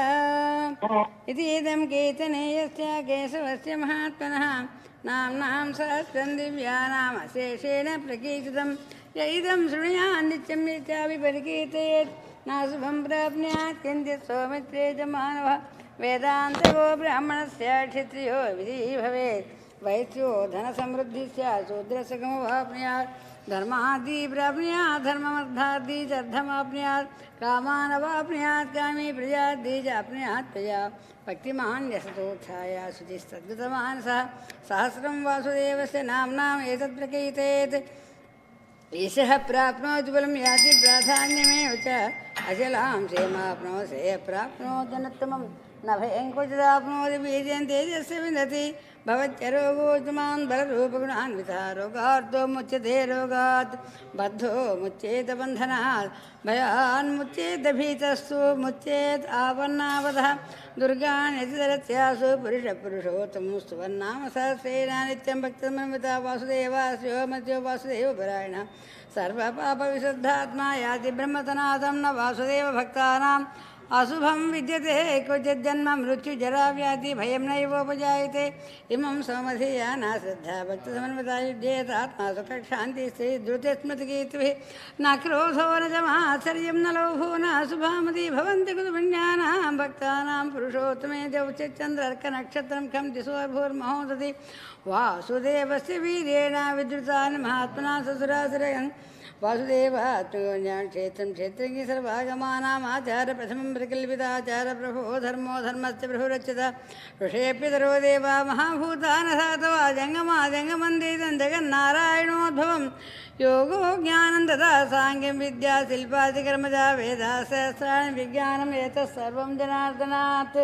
S1: इतीदं कीर्तनेयस्य केशवस्य महात्मनः नाम्नां सहस्रं दिव्यानाम् अशेषेण प्रकीर्तितं य इदं शृणुयात् नित्यं नित्यापि परिकीर्तयेत् न शुभं प्राप्नुयात् किञ्चित् सौमित्रे च मानवः वेदान्तको ब्राह्मणस्य क्षत्रियो विधिः भवेत् वैश्यो धनसमृद्धिस्य शूद्रसगमवाप्नुयात् धर्मादि प्राप्नुयात् धर्ममर्थादि च अर्थमाप्नुयात् कामानवाप्नुयात् कामी प्रजादि च आप्नुयात् प्रजा भक्तिमान् यशतोत्थाय शुचिस्तद्गतमानसः सहस्रं वासुदेवस्य नाम्नाम् एतत् प्रकीर्तयेत् ईशः प्राप्नोति बलं याति प्राधान्यमेव च अचलां क्षेमाप्नोति श्रेयः प्राप्नोति जनोत्तमं न भयं क्वचिदाप्नोति बीजं तेजस्य विन्दति भवत्यरोगोत्तमान् बलरूपगुणान्वितः रोगार्तो मुच्यते रोगात् बद्धो मुच्येत बन्धनात् भयान्मुच्येत भीतस्तु मुच्येत् आपन्नावतः दुर्गान् यतितरत्यासु पुरुषोत्तमं स्तुवन्नाम सहस्रेण नित्यं भक्तमन्विता वासुदेवास्यो मध्यो वासुदेवपरायणः सर्वपापविशुद्धात्मा याति ब्रह्मतनाथं न वासुदेव भक्तानां अशुभं विद्यते क्वचिज्जन्म मृत्युजराव्याधि भयं नैवोपजायते इमं समधियाना श्रद्धा भक्तसमन्विता युज्येत आत्मा सुखशान्तिस्त्री द्रुतिस्मृतिकीर्तिभिः न क्रोधो न च मात्सर्यं न लोभो न अशुभामति भवन्ति कुतुपुण्यानां भक्तानां पुरुषोत्तमे चन्द्रर्कनक्षत्रं खं दिशोर्भूर्महोदति वासुदेवस्य वीर्येण विद्रुतानि महात्मना ससुरासुरयन् वासुदेवात्मयोन्यां क्षेत्रं क्षेत्रज्ञ सर्वागमानामाचार प्रथमं प्रकल्पिताचार प्रभो धर्मो धर्मस्य प्रभुरच्यत ऋषेऽप्यतरो देवा महाभूतानसातवा जङ्गमाजङ्गमन्दितं जगन्नारायणोद्भवं योगो ज्ञानं तथा साङ्ख्यं विद्या शिल्पादिकर्मजा वेदासहस्राणि विज्ञानम् एतत् सर्वं जनार्दनात्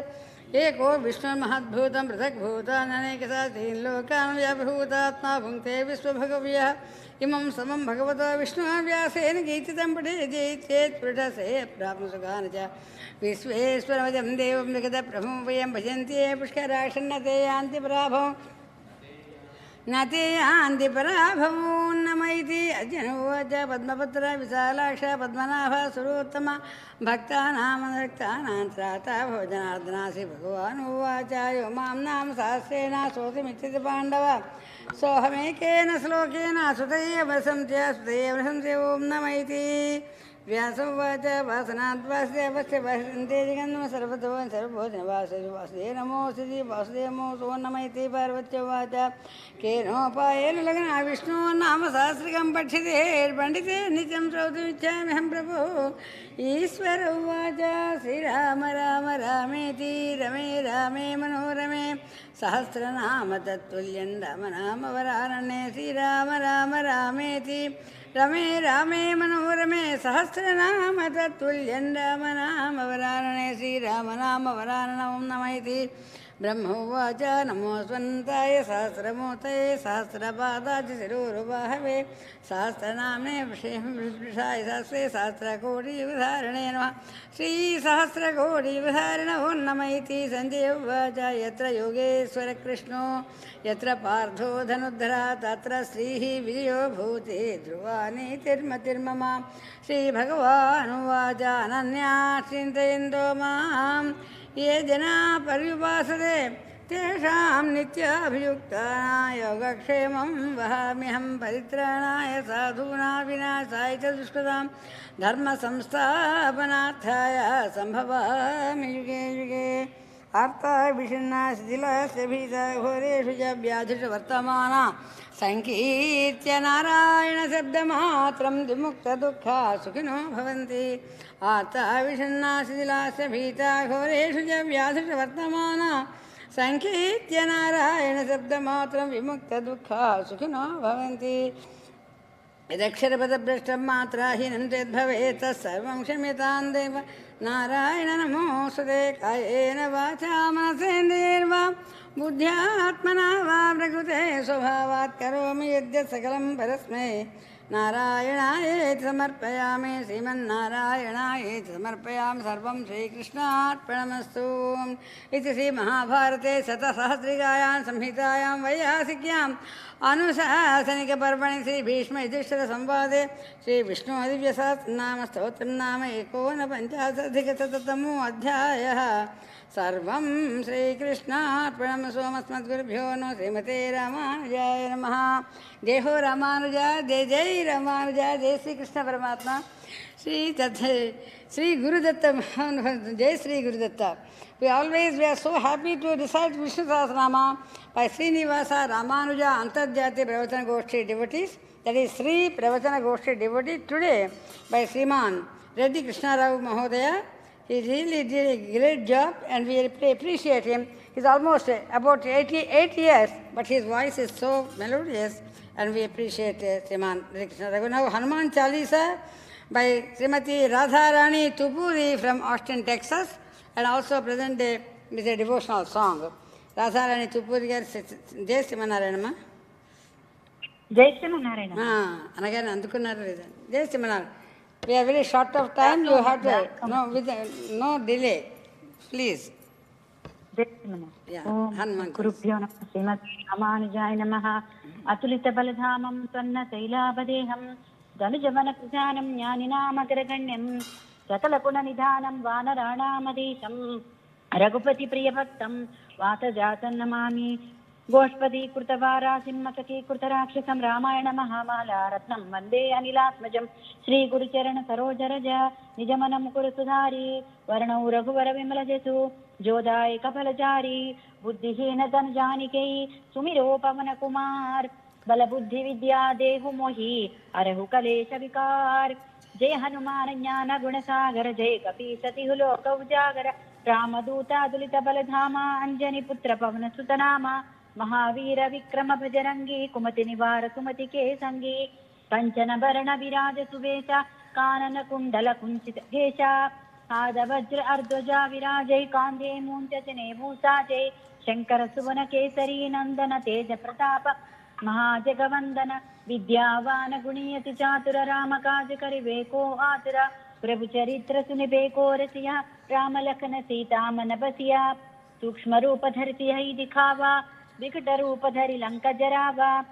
S1: एको विष्णुर्महद्भूतं पृथग्भूतान् अनेकसा तीन् लोकान् व्यापभूतात्मा भुङ्क्ते विश्वभगव्यः इमं समं भगवतो विष्णुव्यासेन गीतितं पठे चेत् पृढसे प्राप्नुसुखान् च विश्वेश्वरमजं देवं विगतप्रभुं वयं भजन्ति ये पुष्कराक्षन् ते यान्ति पराभवं न ते यान्ति पराभवो नम इति अर्जुनोवाच पद्मपत्र विशालाक्ष पद्मनाभ सुरोत्तम भक्तानां त्राता भोजनार्दनासि भगवान् उवाच यो मां नाम सहस्रेण स्तोतुमिच्छति पाण्डव सोऽहमेकेन श्लोकेन सुतये वसन्त्य ॐ नम इति व्यासोवाच वासनाद्वास्य वसन्ते जगन्म सर्वतो सर्वभूतनिवासुदेव नमोऽस्ति वासुदेवमोऽसो नम इति पार्वत्योवाच केनोपायेन लग्ना विष्णो नाम सहस्रकं पठ्यते पण्डिते नित्यं श्रोतुमिच्छाम्यहं प्रभो ईश्वर उवाच श्रीराम राम रामेति रमे रामे मनोरमे सहस्रनाम तत्तुल्यं राम नाम वरानने श्रीराम राम रामेति रमे रामे मनोरमे सहस्रनाम तत्तुल्यं राम नाम वरानने श्रीराम नाम वराननं नम इति ब्रह्मोवाच नमो स्वन्ताय सहस्रमूर्तये सहस्रपादाय शिरोरुबाहवे सहस्रनाम्ने वृषाय सहस्रे सहस्रकोटिविधारिणे नमः श्रीसहस्रकोटिविधारिणो नमः इति सञ्जय उवाच यत्र योगेश्वर कृष्णो यत्र पार्थो धनुर्धरा तत्र श्रीः विजयो भूते ध्रुवा नीतिर्मतिर्मम श्रीभगवानुवाच अनन्या चिन्तयन्तो मां ये जना पर्युपासते तेषां नित्याभियुक्तानां योगक्षेमं वहाम्यहं परित्राणाय साधूनां विनाशाय च दुष्कृतां धर्मसंस्थापनार्थाय सम्भवामि युगे युगे आर्ताः विषण्णाः शिथिलाश्च भीताः घोरेषु च व्याधिषु वर्तमाना सङ्कीर्त्य नारायणशब्दमात्रं विमुक्तदुःखाः सुखिनो भवन्ति आर्ताः विषण्णाः शिथिलाश्च भीताः घोरेषु च व्याधिषु वर्तमाना सङ्कीर्त्य नारायणशब्दमात्रं विमुक्तदुःखाः सुखिनो भवन्ति यदक्षरपदभ्रष्टं मात्राहीनं चेद्भवेत् तत्सर्वं क्षम्यतां देव नारायण नमोऽस्तुते कायेन वाचा मनसेन्द्रियैर्वा बुद्ध्यात्मना वा प्रकृते स्वभावात् करोमि यद्यत् सकलं परस्मै नारायणायेति समर्पयामि श्रीमन्नारायणायेति समर्पयामि सर्वं श्रीकृष्णार्पणमस्तु इति श्रीमहाभारते शतसहस्रिकायां संहितायां वैयासिक्याम् अनुशासनिकपर्वणि श्रीभीष्मयुधिष्ठिरसंवादे श्रीविष्णुदिव्यसहस्रनाम स्तोत्रं नाम 49,अधिकशततमो अध्यायः सर्वं श्रीकृष्णार्पणमस्तु सोमस्मद्गुरुभ्यो नमः श्रीमते रामानुजाय नमः जय हो रामानुजा जय जय रामानुजा जय श्री कृष्ण परमात्मा श्री गुरुदत्त जय Shri Gurudatt we are so happy to recite Vishnusahasranama by Srinivasa Ramanuja Antarjati Pravachana Goshthi devotees, that is Sri Pravachana Goshthi devotee today by Sriman Reddy Krishna Rao Mahodaya. He really did a great job and we appreciate him. He's almost about 88 years, but his voice is so melodious and we appreciate Sriman Reddy Krishna Rao. Now Hanuman Chalisa by Srimati Radharani Tupuri from Austin, Texas, and also present with a devotional song. Radharani Tupuri garu Jai Srimanarayanama.
S3: Jai Srimanarayanama.
S1: Anagani andukunnaru ledu. Jai Srimanarayanama. We are very short of time. You have to no delay, please.
S3: Jai Srimanarayanama.
S1: Yeah.
S3: Om Gurubhyo Namah Srimati Ramanujaya Namaha Atulita Baladhamam Swanna Sailabadeham Danujavana Krisanam Jnaninamakaragannyam Sakalakuna Nidhanam Vanaranamadesham Ragupati Priyabhaktam Vatajatan Namami Goshpati Kurtavara Simmasaki Kurtarakshasam Ramayana Mahamala Ratnam Vande Anilatmajam Sri Guru Charana Sarojaraja Nijamanam Kurusudhari Varnau Raghuvara Vimalajesu Jodai Kapalajari Buddhihena Dhanjanike Sumiro Pavana Kumar Balabuddhi Vidya Dehu Mohi Arahu Kalesha Vikar Jai Hanuman Jnana Gunasagar Jai Kapi Sati Huloka Ujagara Ramaduta Adulita Baladhama Anjani Putra Pavana Sutanama Mahavira Vikrama Bhajarangi Kumati Nivara Sumati Kesangi Kanchana Bharana Viraja Suvesa Kanana Kundala Kunchita Kesha Hada Vajra Ardhaja Virajai Kandhe Munchachane Bhusajai Shankara Suvana Kesari Nandana Teja Pratapa Mahajagavandana Vidyavana Guniyati Chatura Ramakaja Kariveko Atura Prabhu Charitra Sunibeko Rasiya Ramalakana Sita Manabasiya Sukshma Rupadharti Hai Dikhava Vikata Rupadhari Lanka Jarava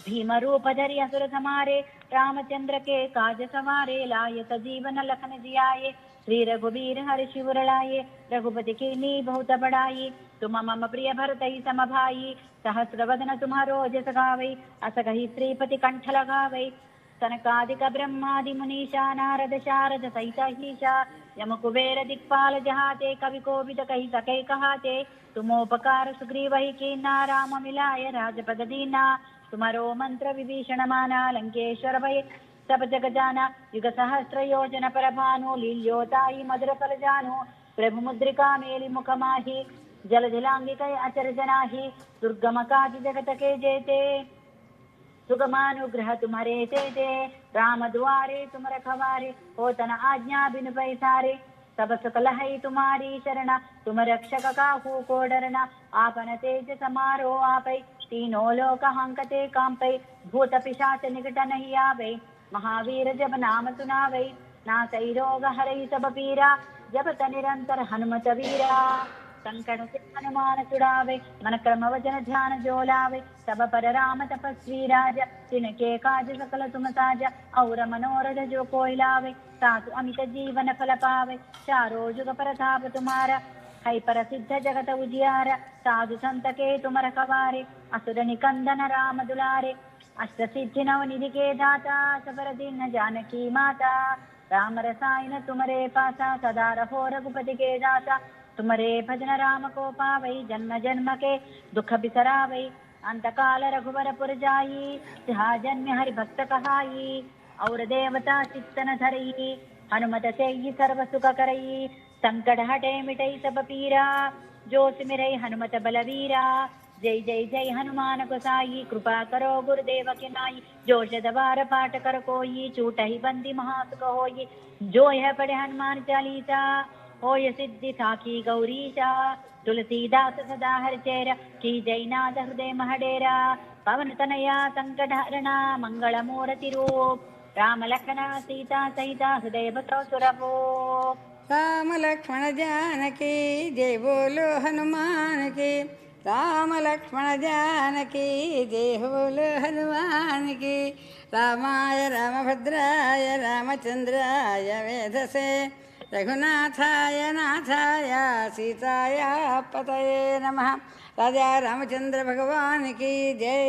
S3: Bhima Rupadhari Asura Samare Ramachandra Ke Kaja Savare Layata Jivana Lakana Jiyaye Sri Raghuvir Hari Shivuralaye Raghupati Kini Bhuta Badayi Tuma Mama Priya Bharatai Samabhayi Sahasravadana Tumharo Jasagavai Asakahi Sripati Kanthalagavai సనకాదిక బ్రహ్మాది మునీషా నారద శారద సహిత యమ కుబేర దిక్పాల జహాతే కవి కోవిద కహి సకై కహాతే तुमोपकार सुग्रीव कीना राम मिलाय राजपद दीना तुमरो मंत्र विभीषण माना लंकेश्वर भय सब जग जाना युग सहस्र योजन पर भानु लील्योताई मधुर फल जानु प्रभु मुद्रिका मेलि मुख माहि जल जलांगिक अचर जनाहि दुर्गम काज जगत के जेते सुगमानुग्रह तुम्हारे ते राम द्वारे तुम रखवारे होतन आज्ञा बिन पैसारे सब सकल है तुम्हारी शरण तुम रक्षक काहू को डरना आपन तेज समारो आपै तीनों लोक हंकते कांपै भूत पिशाच निकट नहीं आवे महावीर जब नाम सुनावै नासै रोग हरै सब पीरा जपत निरंतर हनुमत वीरा संकट से हनुमान छुड़ावे मन क्रम वचन ध्यान जो लावे सब पर राम तपस्वी राजा तिनके काज सकल तुम साजा और मनोरथ जो कोई लावे सासु अमित जीवन फल पावे चारों जुग प्रताप तुम्हारा है प्रसिद्ध जगत उजियारा साधु संत के तुम रखवारे असुर निकंदन राम दुलारे अष्ट सिद्धि नव निधि के दाता सबर दीन जानकी माता राम रसायन तुमरे पासा सदा रहो रघुपति के दाता तुमरे भजन राम को पावै जन्म जन्म के दुख बिसरावै अंत काल रघुवर पुर जाई जहाँ जन्म हरि भक्त कहाई और देवता चित्तन धरई हनुमत से सर्व सुख करई संकट हटे मिटई सब पीरा जो सिमरई हनुमत बलवीरा जय जय जय हनुमान गोसाई कृपा करो गुरुदेव के नाई जो शतवार पाठ कर कोई छूटहि बंदी महासुख होई जो यह पढ़े हनुमान चालीसा होय सिद्धि साखी गौरीशा तुलसीदास सदा हर चेरा की जयनाथ हृदय महडेरा पवन तनया संकट हरणा मंगल मूर्ति रूप राम लखन सीता सहिता हृदय बसो सुरभो
S1: राम लक्ष्मण जानकी जय बोलो हनुमान की राम लक्ष्मण जानकी जय बोलो हनुमान की रामाय रामभद्राय रामचंद्राय वेधसे रघुनाथाय नाथाय सीताय पतये नमः। राजा रामचंद्र भगवान की जय।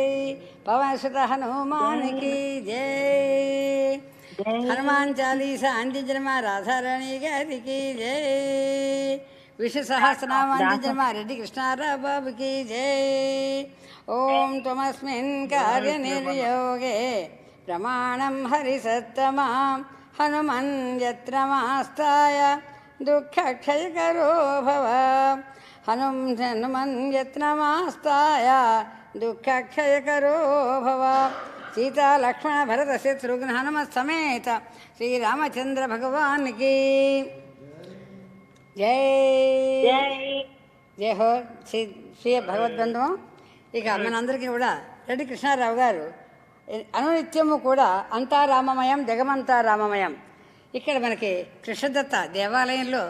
S1: पवन सुत हनुमान की जय। हनुमान चालीसा अंजनमा राधा रानी गारी की जय। विष्णु सहस्रनाम अंजनमा रेड्डी कृष्णाराव बाबू की जय। ओम त्वमस्मिन् कार्य निर्योगे प्रमाणं हरिसत्तमां हनुमन् यत्र मास्ताय दुःखक्षयकरो भव। हनुमन् यत्र मास्ताय दुःखक्षयकरो भव। सीता लक्ष्मण भरत शत्रुघ्न हनुमत समेत श्री रामचंद्र भगवान की जय जय हो। శ్రీ భగవద్బంధం. ఇక మనందరికీ కూడా రెడ్డి కృష్ణారావు గారు అనునిత్యము కూడా అంతా రామమయం జగమంతా రామమయం. ఇక్కడ మనకి కృష్ణదత్త దేవాలయంలో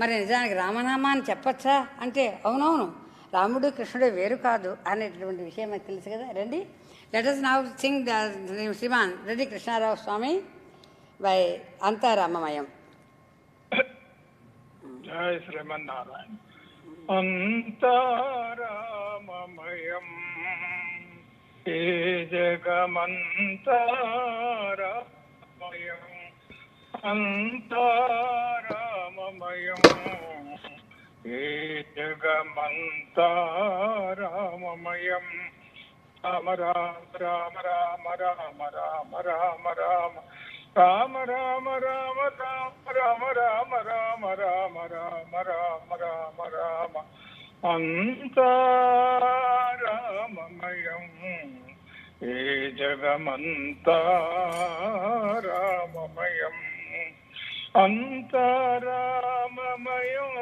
S1: మరి నిజానికి రామనామాన్ని చెప్పచ్చా అంటే అవునవును, రాముడు కృష్ణుడు వేరు కాదు అనేటటువంటి విషయం మనకు తెలుసు కదా. రండి, let us now sing the Shriman Reddy Krishnarao Swamy by అంతా రామమయం.
S2: జయ శ్రీమన్నారాయణ. అంతా రామమయం ఏ జగమంతా రామమయం. అంతా రామమయం ఏ జగమంతా రామమయం. రామ రామ రామ రామ రామ రామ రామ రామ రామ రామ రామ రామ రామ రామ రామ రామ రామ రామ రామ. అంతా రామమయం ఏ జగమంతా రామమయం. అంతా రామమయం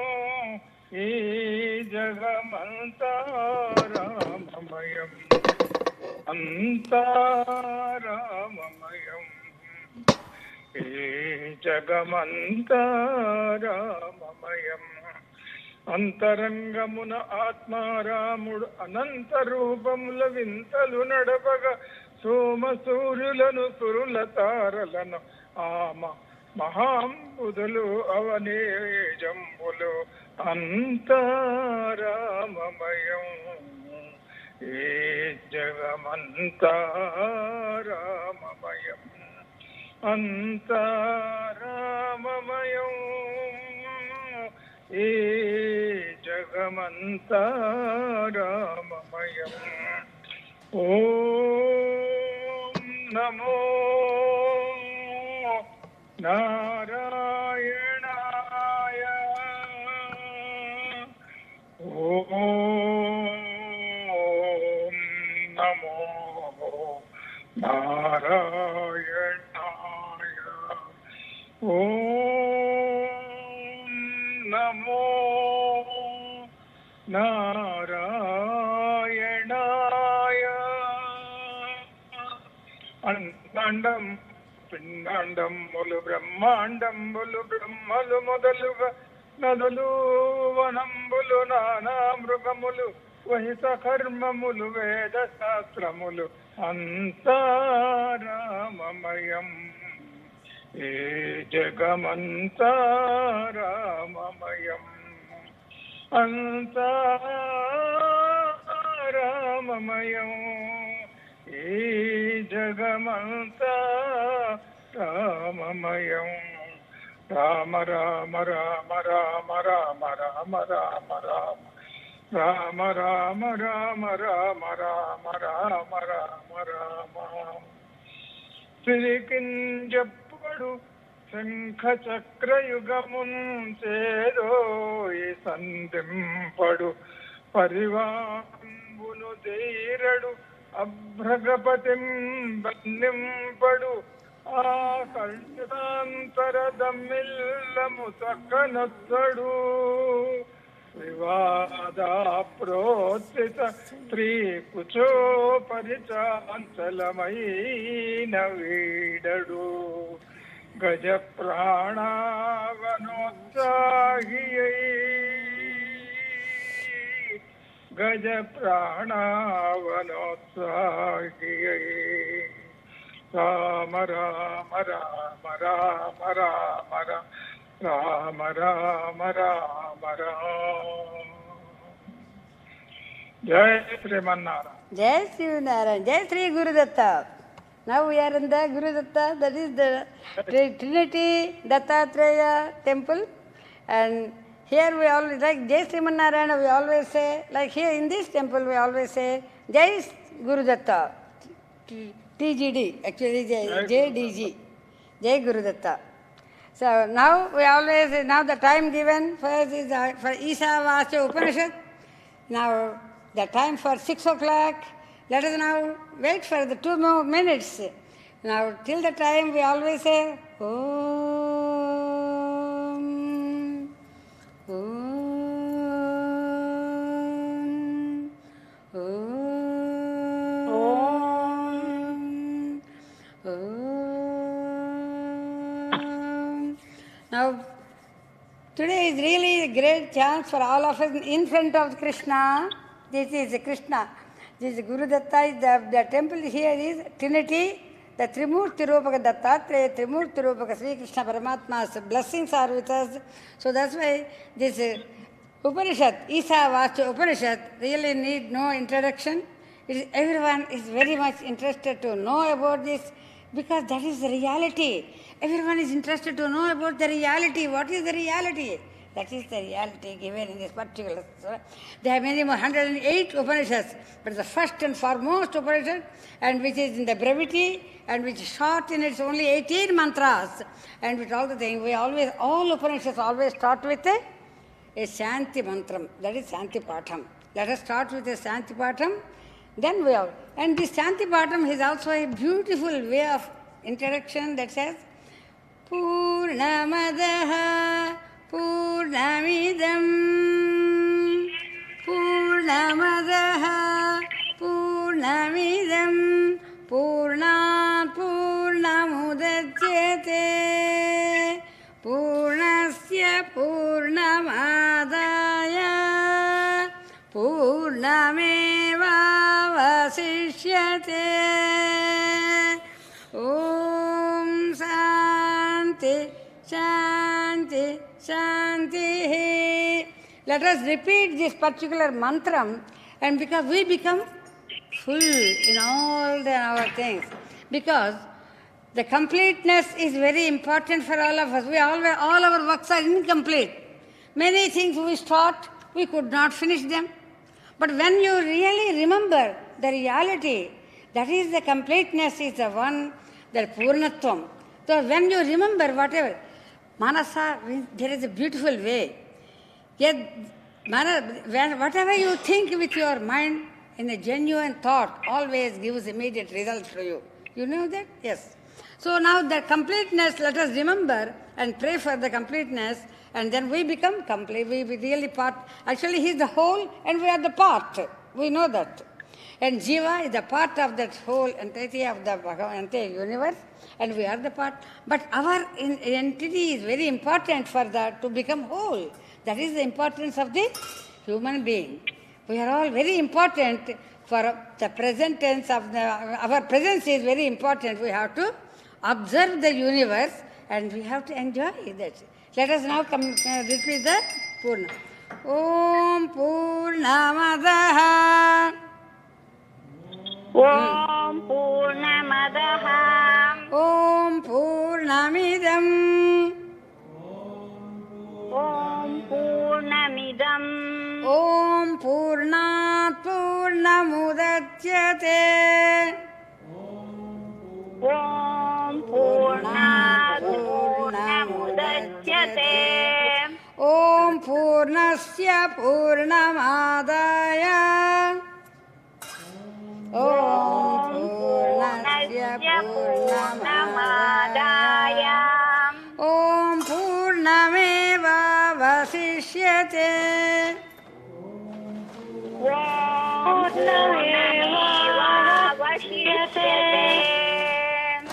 S2: ఏ జగమంతా రామమయం. అంతా రామమయం ఏ జగమంతా రామమయం. అంతరంగమున ఆత్మారాముడు అనంత రూపముల వింతలు నడపగా సోమ సూర్యులను సురుల తారలను ఆమ మహాంబుధులు అవనే జంబులు. అంతా రామమయం ఏ జగమంతా రామమయం. అంతరామమయం ఏ జగమంతా రామమయం. ఓం నమో నారాయణాయ. ఓం నమో నారాయణాయ. ఓం నమో నారాయణాయ. అండం పిండాండములు బ్రహ్మాండంబులు బ్రహ్మలు మొదలుగా నదులు వనంబులు నానా మృగములు వహిత కర్మములు వేద శాస్త్రములు అంతారామమయం ఏ జగమంతారామమయం. అంతారామమయం ఏ జగమంతా రామమయం. రామ రామ రామ రామ రామ రామ రామ రామ రామ రామ రామ రామ రామ రామ రామ రామ. సిరికింజప్పుడు శంఖ చక్రయుగమున్ చేదోయి సంధింపడు పరివాంబును తీరడు అభ్రగపతిం బంధింపడు ఆ కల్పితాంతర దమ్మిల్లము చక్కనొత్తడు. వివాదా ప్రోత్సిత స్త్రీ కుచో పరిచాంచలమైన వీడడు. గజ ప్రాణావనోత్సాహియై గజ ప్రాణావనోత్సాహియై. రామ రామ రామ రామ రామ రామ రామ రామ రామ. జయ Srimannarayana.
S1: Jai Srinivasa. Jai Sri Gurudatta. Now we are in the Gurudatta, that is the Trinity Dattatreya temple. And here we always, like Jai Srimanarayana, we always say, like here in this temple we always say, Jai Gurudatta. TGD, actually JDG. Jai Gurudatta. So now we always, now the time given first is for Isavasya Upanishad. Now the time for 6 o'clock. Let us now wait for the 2 more minutes. Now till the time we always say, Om, Om, Om, Om. Now today is really a great chance for all of us in front of Krishna. This is Krishna. This is Gurudatta. The temple here is Trinity, the Trimurti Rupaka Dattatreya, Trimurti Rupaka Sri Krishna Paramatma's blessings are with us. So that's why this Upanishad, Isavasya Upanishad, really need no introduction. Everyone is very much interested to know about this because that is the reality. Everyone is interested to know about the reality. What is the reality? That is the reality given in this particular. There are many more, 108 Upanishads, but the first and foremost Upanishad, and which is in the brevity, and which is short in its only 18 mantras, and with all the things, we always, all Upanishads always start with a Shanti Mantram, that is Shanti Patham. Let us start with a Shanti Patham, then we have, and this Shanti Patham is also a beautiful way of introduction that says, Purnamadaha Purnamidam Purnamadaha Purnamidam Purnat Purnamudachyate Purnasya Purnamadaya Purnameva Vasishyate. Om Shanti Shanti Shanti. Let us repeat this particular mantram, and because we become full in all our things. Because The completeness is very important for all of us. All our works are incomplete. Many things we start, we could not finish them. But when you really remember the reality, that is the completeness is the one, the Purnatvam. So when you remember whatever, Manasa, there is a beautiful way. Yet, whatever you think with your mind in a genuine thought always gives immediate results for you. You know that? Yes. So now the completeness, let us remember and pray for the completeness, and then we become complete. We really part. Actually, he is the whole and we are the part. We know that. And Jiva is the part of that whole entity of the entire universe, and we are the part. But our entity is very important for that to become whole. That is the importance of the human being. We are all very important for the present tense of our presence is very important. We have to observe the universe and we have to enjoy that. Let us now repeat the Purna. Om Purnamadaha
S3: Om Purnamadaha
S1: Om Purnamidam
S3: Om Purnamidam
S1: Om Purnat Purnamudachyate
S3: Om Purnat Purnamudachyate
S1: Om Purnasya Purnamadaya Om Purnasya Purnamadaya Om Purnameva Vasishyate
S3: Purnameva Vasishyate.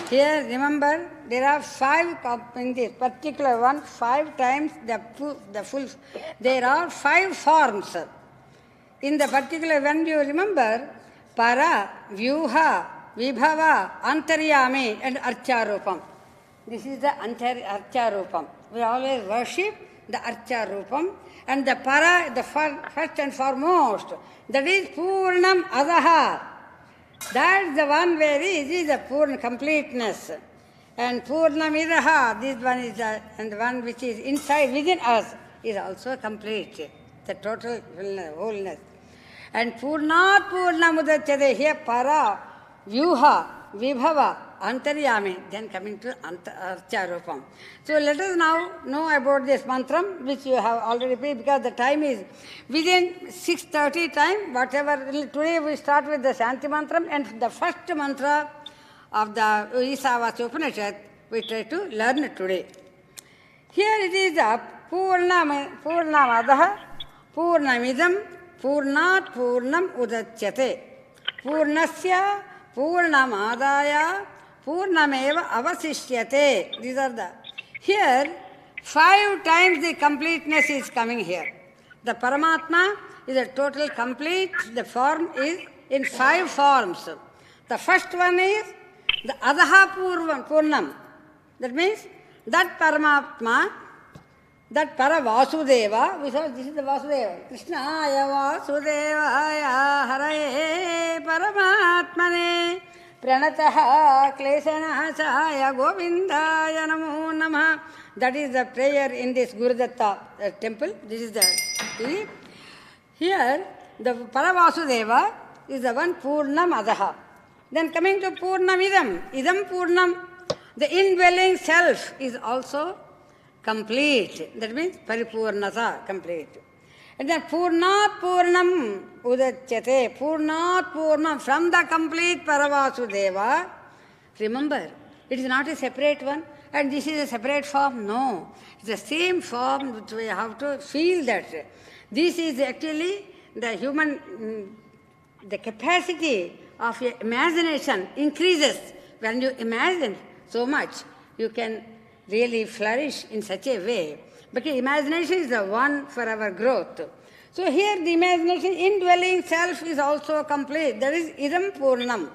S1: Here, remember, there are 5 in this particular one, 5 times the full. There are 5 forms. In the particular one, you remember, Para, Vyuha, Vibhava, Antaryami, and Archarupam. This is the Archarupam. We always worship the Archarupam. And the Para, the first and foremost, that is Purnam Adaha. That's the one where is the Purna completeness. And Purnamidaha, this one is and the one which is inside, within us, is also complete. The total wholeness. And Purnat Purnamudachyate, here Para, Vyuha, Vibhava, Antaryami, then coming to Archarupam. So let us now know about this mantram, which you have already prayed, because the time is within 6:30 time, whatever. Today we start with the Shanti mantram, and the first mantra of the Isavasya Upanishad we try to learn today. Here it is the Purnamadaha, Purnamidam, Purnat Purnam Udachyate, Purnasya Purnamadaya, Purnameva Avasishyate. These are the. Here, 5 times the completeness is coming here. The Paramatma is a total complete. The form is in 5 forms. The first one is the Adaha Purnam. That means that Paramatma, that Paravasudeva, we saw this is the Vasudeva. Krishnaya Vasudevaya Haraye Paramatmane Pranataha Kleshanasaya Govindaya Namo Namah. That is the prayer in this Gurudatta temple. This is the. Here, the Paravasudeva is the one Purnam Adaha. Then coming to Purnamidam, Idam Purnam, the indwelling self is also complete. That means Paripurnata, complete. And then Purnat Purnam Udachyate, Purnat Purnam, from the complete Paravasudeva. Remember, it is not a separate one, and this is a separate form. No, it's the same form which we have to feel that. This is actually the human, the capacity of your imagination increases. When you imagine so much, you can really flourish in such a way. Because imagination is the one for our growth. So here the imagination, indwelling self is also complete. That is Idam Purnam.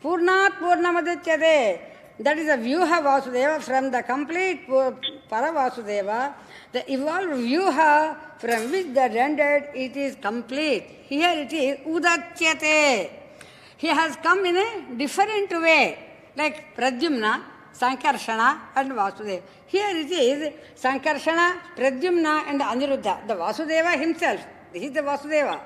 S1: Purnat Purnamadachyate. That is a Vyuha Vasudeva from the complete Paravasudeva. The evolved Vyuha from which that rendered it is complete. Here it is Udachyate. He has come in a different way. Like Pradyumna, Sankarshana, and Vasudeva. Here it is Sankarshana, Pradyumna, and Aniruddha. The Vasudeva himself. This is the Vasudeva.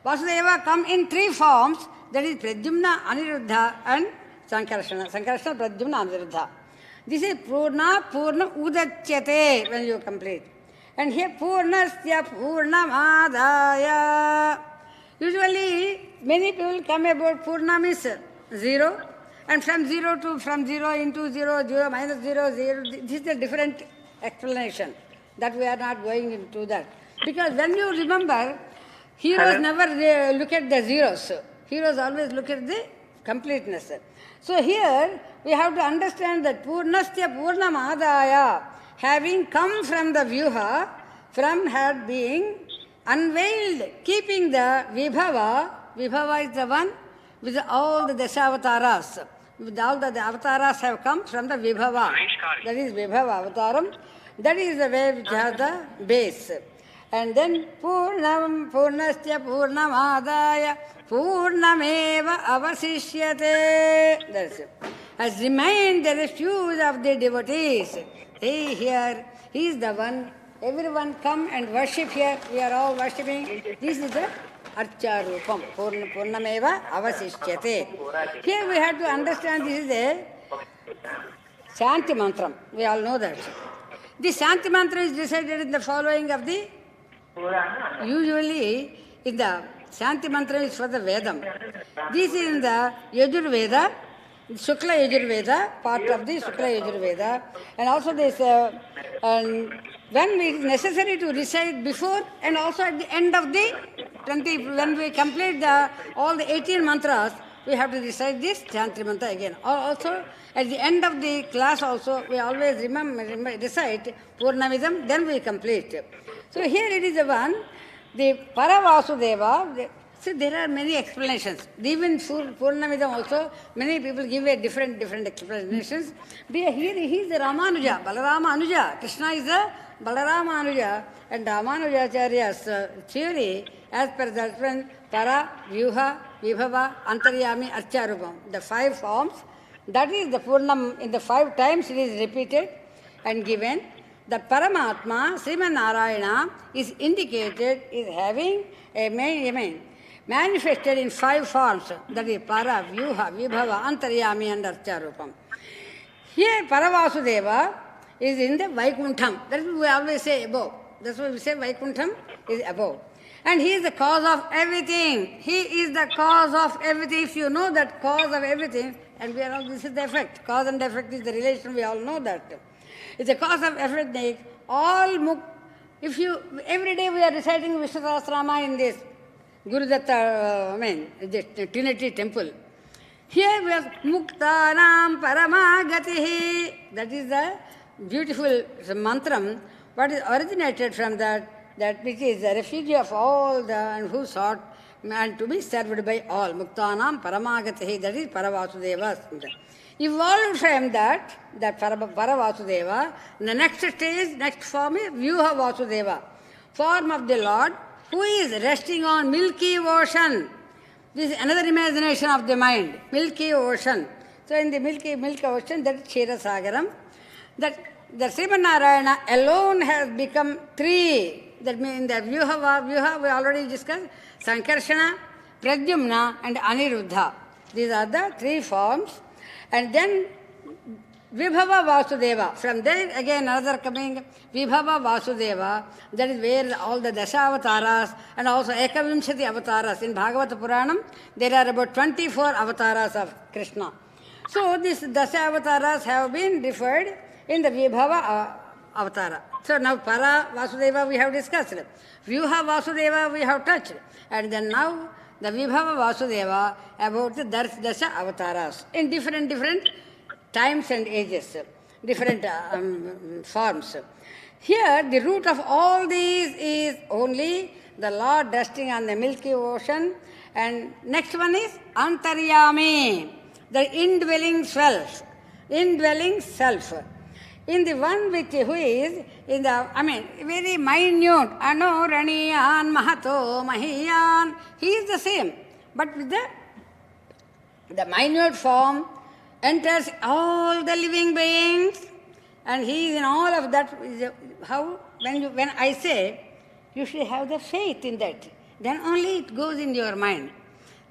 S1: Vasudeva come in three forms. That is Pradyumna, Aniruddha, and Sankarshana. Sankarshana, Pradyumna, Aniruddha. This is Purna, Purna Udachyate when you complete. And here Purnasya Purnamadaya. Usually many people come about Purna means 0. And from 0 into 0, 0 minus 0, 0. This is a different explanation. That we are not going into that. Because when you remember, heroes never look at the zeros. Heroes always look at the completeness. So here we have to understand that Purnasya Purnamadaya, having come from the Vyuha, from her being unveiled, keeping the Vibhava. Vibhava is the one with all the Dashavataras. With all the avatars have come from the Vibhava. That is Vibhava Avataram. That is the way which has the base. And then Purnam, Purnasya Purnamadaya, Purnameva Avasishyate. That's it. Has remained the refuge of the devotees. He here, he is the one. Everyone come and worship here. We are all worshipping. This is the Archarupam. Purnameva Avasishyate. Here we have to understand this is a Shanti Mantram. We all know that. The Shanti Mantra is recited in the following of the. Usually, in the Shanti Mantra is for the Vedam. This is in the Yajurveda, Shukla Yajurveda, part of the Shukla Yajurveda. And also this, and when it is necessary to recite before and also at the end of the 20, when we complete all the 18 mantras, we have to recite this Shanti Mantra again. Also, at the end of the class also, we always recite Purnamidam, then we complete. So here it is the one, the Paravasudeva. See, there are many explanations. Even Purnamidam also, many people give a different explanations. But here he is the Ramanuja, Balarama Anuja. Krishna is the Balarama Anuja. And Ramanujacharya's theory, as per that one, Para, Vyuha, Vibhava, Antaryami, Archarupam. The 5 forms. That is the Purnam, in the 5 times it is repeated and given. The Paramatma, Sriman Narayana, is indicated, is having a manifested in 5 forms. That is Para, Vyuha, Vibhava, Antaryami and Archarupam. Here Paravasudeva is in the Vaikuntham. That is what we always say above. That's why we say Vaikuntham is above. And he is the cause of everything. He is the cause of everything. If you know that cause of everything, and we are all, this is the effect. Cause and effect is the relation, we all know that. It's the cause of everything. If you, every day we are reciting Vishnusahasranama in this Gurudatta, the Trinity temple. Here we have Muktanam Paramagatihi. That is the beautiful mantram, what is originated from that which is the refuge of all the and who sought and to be served by all. Muktanam Paramagatihi, that is Paravasudeva. Evolved from that Paravasudeva, the next stage, next form is Vyuha Vasudeva, form of the Lord who is resting on Milky Ocean. This is another imagination of the mind, Milky Ocean. So in the Milky Ocean, that is Kshirasagaram. That the Sriman Narayana alone has become 3. That means in the Vyuha we already discussed, Sankarshana, Pradyumna and Aniruddha. These are the 3 forms. And then Vibhava Vasudeva. From there again another coming Vibhava Vasudeva. That is where all the Dashavataras and also Ekavimshati avatars. In Bhagavata Puranam, there are about 24 avatars of Krishna. So these Dashavataras have been referred in the Vibhava avatara. So now Para Vasudeva we have discussed. Vyuha Vasudeva we have touched. And then now the Vibhava Vasudeva about the Dasha avatars in different times and ages, different forms. Here the root of all these is only the Lord resting on the Milky Ocean. And next one is Antaryami, the indwelling self. Indwelling self. In the one who is in the, very minute, Ano Raniyan Mahato Mahiyan, he is the same. But with the minute form, enters all the living beings, and he is in all of that. How? When I say, you should have the faith in that. Then only it goes in your mind.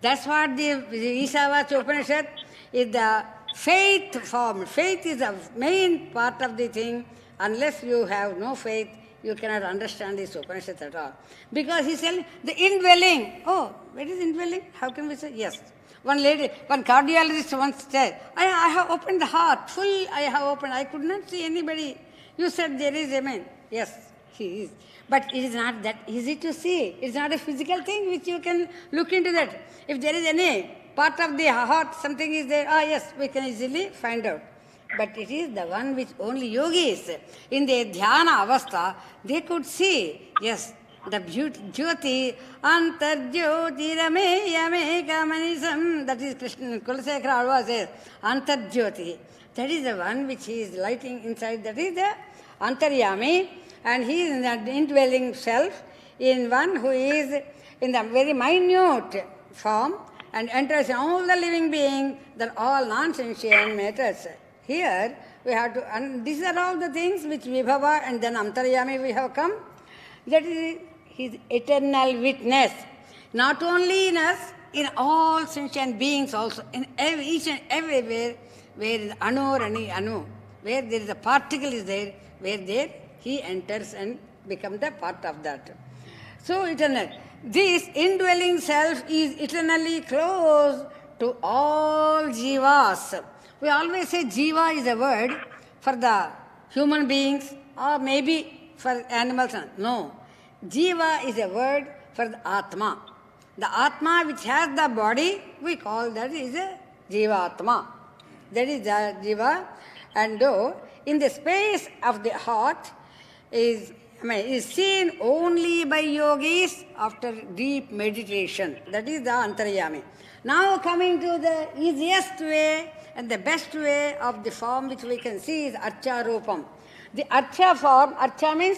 S1: That's what the Ishavasya Upanishad is, the faith form. Faith is the main part of the thing. Unless you have no faith, you cannot understand this Upanishad at all. Because he said, the indwelling. Oh, what is indwelling? How can we say? Yes. One cardiologist once said, I have opened the heart, full I have opened. I could not see anybody. You said there is a man. Yes, he is. But it is not that easy to see. It's not a physical thing which you can look into that. If there is any part of the heart, something is there, yes, we can easily find out. But it is the one which only yogis, in the dhyana avastha, they could see, yes, the jyoti, antarjyoti rameyame kamanisam, that is Krishna, Kulasekara Alva says, antarjyoti. That is the one which he is lighting inside, that is the antaryami, and he is in the indwelling self, in one who is in the very minute form, and enters in all the living beings, that all non-sentient matters. Here, we have to, and these are all the things which Vibhava and then Antaryami we have come. That is his eternal witness. Not only in us, in all sentient beings also, in each and everywhere, where is Anu or any Anu, where there is a particle is there, where there he enters and becomes the part of that. So eternal. This indwelling self is eternally close to all jivas. We always say jiva is a word for the human beings or maybe for animals. No. Jiva is a word for the Atma. The Atma which has the body, we call that is a Jiva Atma. That is the Jiva. And though in the space of the heart is seen only by yogis after deep meditation. That is the Antaryami. Now coming to the easiest way and the best way of the form which we can see is Archa Rupam. The Archa form, Archa means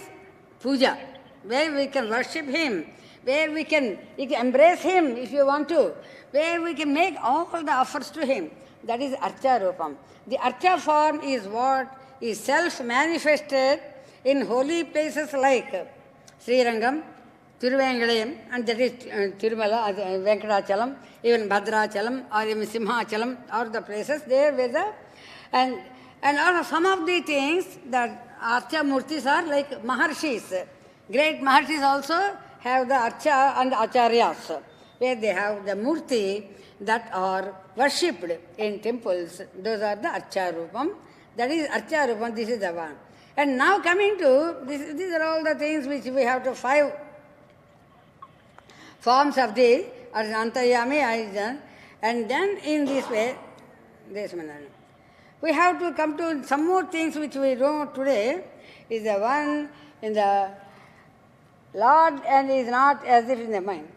S1: puja, where we can worship him, where we can embrace him if you want to, where we can make all the offers to him. That is Archa Rupam. The Archa form is what is self-manifested in holy places like Srirangam, Tiruvengalayam, and that is Tirumala, Venkatachalam, even Bhadrachalam, or even Simhachalam, or the places there where the, and some of the things that Archa Murtis are like Maharshis. Great Maharshis also have the Archa and Acharyas, where they have the Murti that are worshipped in temples. Those are the Archa Rupam. That is Archa Rupam, this is the one. And now coming to, these are all the things which we have to 5 forms of the Antaryami, and then in this way, we have to come to some more things which we know today, is the one in the Lord and is not as if in the mind.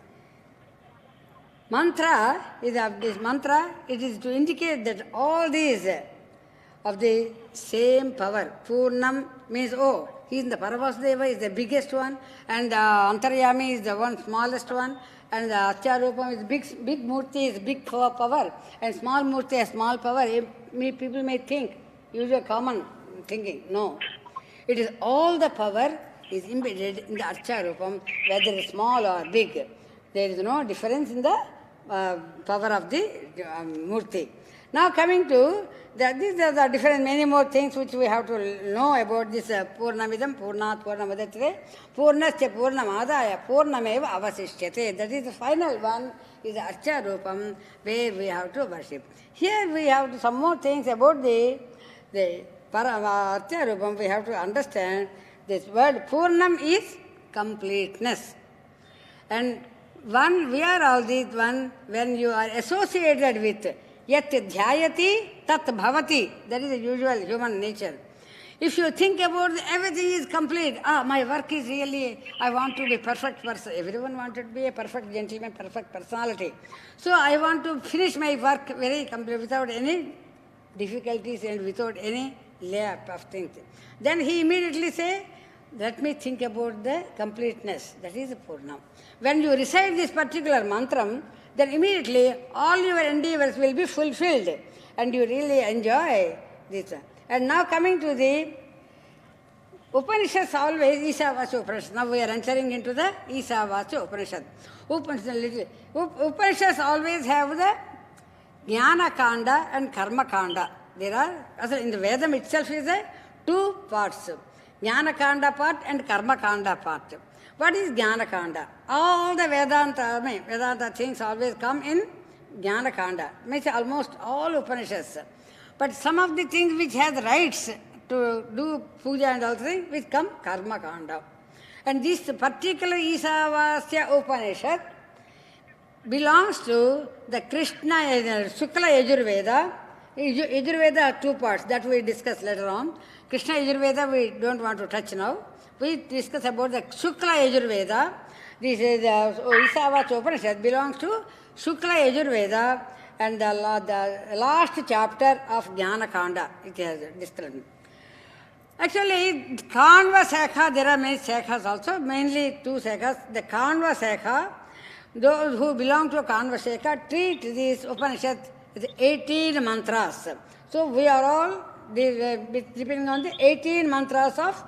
S1: Mantra is of this mantra, it is to indicate that all these of the same power. Purnam means, he is the Paravasudeva is the biggest one, and the Antaryami is the one smallest one, and the Acharupam is big Murti is big power, and small Murti has small power. People may think, usually common thinking. No. It is all the power is embedded in the Acharupam, whether it's small or big. There is no difference in the power of the Murti. Now coming to these are the different many more things which we have to know about this Purnamidam, Purnat, Purnamadatte, Purnasya Purnamadaya, Purnameva Avasishyate. That is the final one, is the Archa Rupam, where we have to worship. Here we have some more things about the Archa Rupam. We have to understand this word Purnam is completeness. And one, we are all these one, when you are associated with Yat dhyayati tat bhavati. That is the usual human nature. If you think about everything is complete, my work is really, I want to be perfect person. Everyone wanted to be a perfect gentleman, perfect personality. So I want to finish my work very complete without any difficulties and without any layer of things. Then he immediately say, let me think about the completeness. That is Purnam. When you recite this particular mantram, then immediately all your endeavors will be fulfilled and you really enjoy this. And now coming to the Upanishads, always Isavasya Upanishad. Now we are entering into the Isavasya Upanishad. Upanishads always have the Jnana Kanda and Karma Kanda. There are, in the Vedam itself is a two parts. Jnana Kanda part and Karma Kanda part. What is Jnana Kanda? All the Vedanta things always come in Jnana Kanda. Means almost all Upanishads. But some of the things which has rights to do puja and all things, which come Karma Kanda. And this particular Isavasya Upanishad belongs to the Krishna, Shukla Yajurveda. Yajurveda are two parts that we discuss later on. Krishna Yajurveda we don't want to touch now. We discuss about the Shukla Yajurveda. This is the Isavasya Upanishad belongs to Shukla Yajurveda and the last chapter of Jnana Kanda. It has discussed. Actually, Kanva Sekha, there are many Sekhas also, mainly two Sekhas. The Kanva Sekha, those who belong to Kanva Sekha treat this Upanishad with 18 mantras. So we are all depending on the 18 mantras of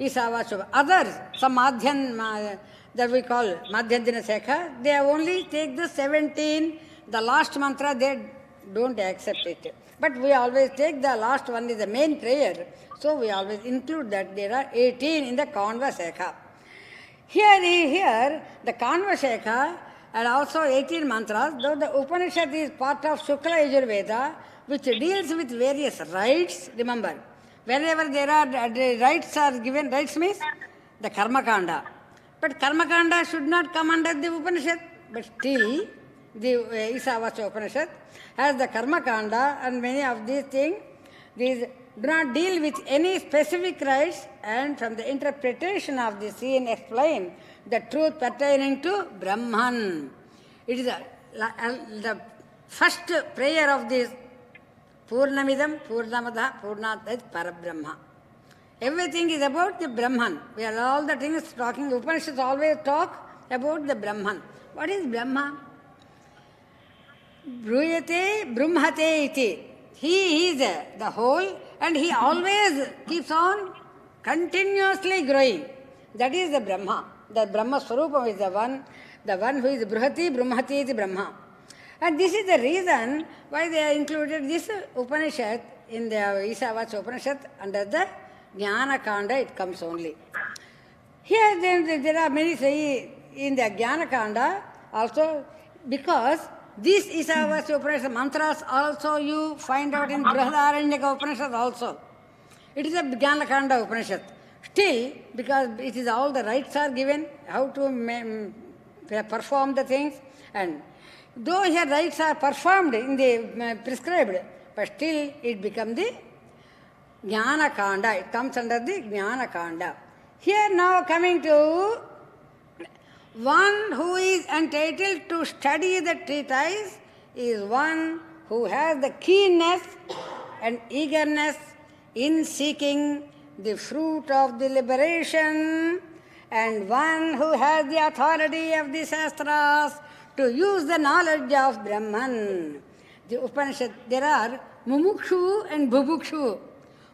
S1: Isavasya. Others, some Madhyan that we call Madhyandina Sekha, they only take the 17, the last mantra, they don't accept it. But we always take the last one is the main prayer. So we always include that there are 18 in the Kanva Sekha. Here the Kanva Sekha and also 18 mantras, though the Upanishad is part of Shukla Yajurveda, which deals with various rites, remember. Wherever there are rites are given, rites means the Karma Kanda. But Karma Kanda should not come under the Upanishad, but still the Isavasya Upanishad has the Karma Kanda and many of these things, these do not deal with any specific rites and from the interpretation of the scene explain the truth pertaining to Brahman. It is the first prayer of this Purnamidam, Purnamada, Purnat Parabrahma. Everything is about the Brahman. We are all the things talking, Upanishads always talk about the Brahman. What is Brahma? Bruyate Brahmate iti. He is the whole and he always keeps on continuously growing. That is the Brahma. The Brahma Swarupam is the one who is Bruhati Brahmati iti Brahma. And this is the reason why they have included this Upanishad in the Isavasya Upanishad under the Jnana Kanda, it comes only. Here then there are many say in the Jnana Kanda also because this Isavasya Upanishad mantras also you find out in Brihadaranyaka Upanishad also. It is a Jnana Kanda Upanishad. Still, because it is all the rites are given, how to perform the things, and though here rites are performed in the prescribed, but still it becomes the Jnana Kanda. It comes under the Jnana Kanda. Here now coming to one who is entitled to study the treatise is one who has the keenness and eagerness in seeking the fruit of the liberation and one who has the authority of the Shastras to use the knowledge of Brahman. The Upanishad, there are Mumukshu and Bhubukshu.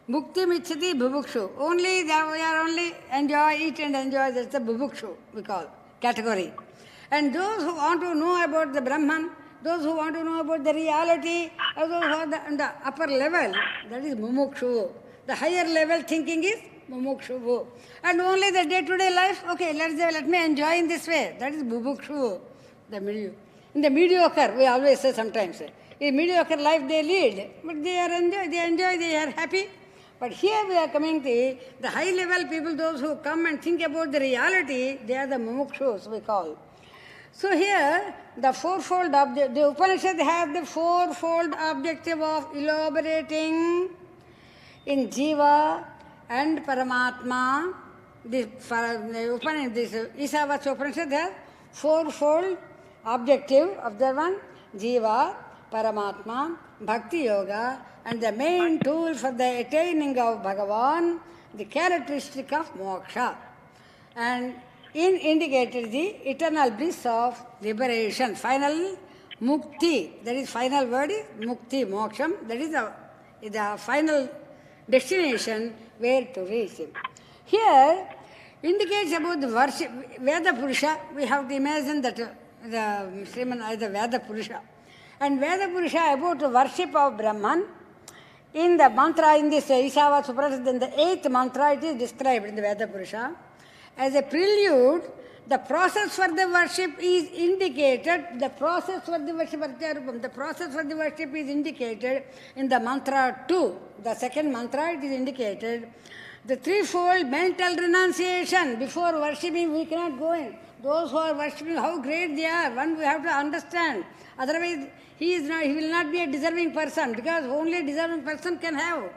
S1: Mukti Michati Bhubukshu. Only we are only enjoy, eat and enjoy, that's the Bhubukshu we call category. And those who want to know about the Brahman, those who want to know about the reality, those who are the upper level, that is Mumukshu. The higher level thinking is Mumukshu. And only the day-to-day life, okay, let me enjoy in this way. That is Bhubukshu. In the mediocre, we always say sometimes, in mediocre life they lead, but they enjoy, they are happy. But here we are coming to the high level people, those who come and think about the reality, they are the mumukshus we call. So here, the fourfold object, the Upanishad has the fourfold objective of elaborating in Jiva and Paramatma. This Isavasya Upanishad has fourfold objective of the one, Jiva, Paramatma, Bhakti Yoga, and the main tool for the attaining of Bhagavan, the characteristic of moksha. And in indicated the eternal bliss of liberation, final mukti, that is final word is mukti, moksham, that is the final destination where to reach. Here indicates about the worship, Veda Purusha, we have to imagine that the Sriman is the Veda Purusha. And Veda Purusha about the worship of Brahman, in the mantra, in this Isava Suprabhatam, in the 8th mantra, it is described in the Veda Purusha. As a prelude, the process for the worship is indicated, the process for the worship is indicated in the mantra 2. The second mantra, it is indicated. The threefold mental renunciation. Before worshipping, we cannot go in. Those who are worshipping, how great they are, one we have to understand. Otherwise, he will not be a deserving person, because only a deserving person can have.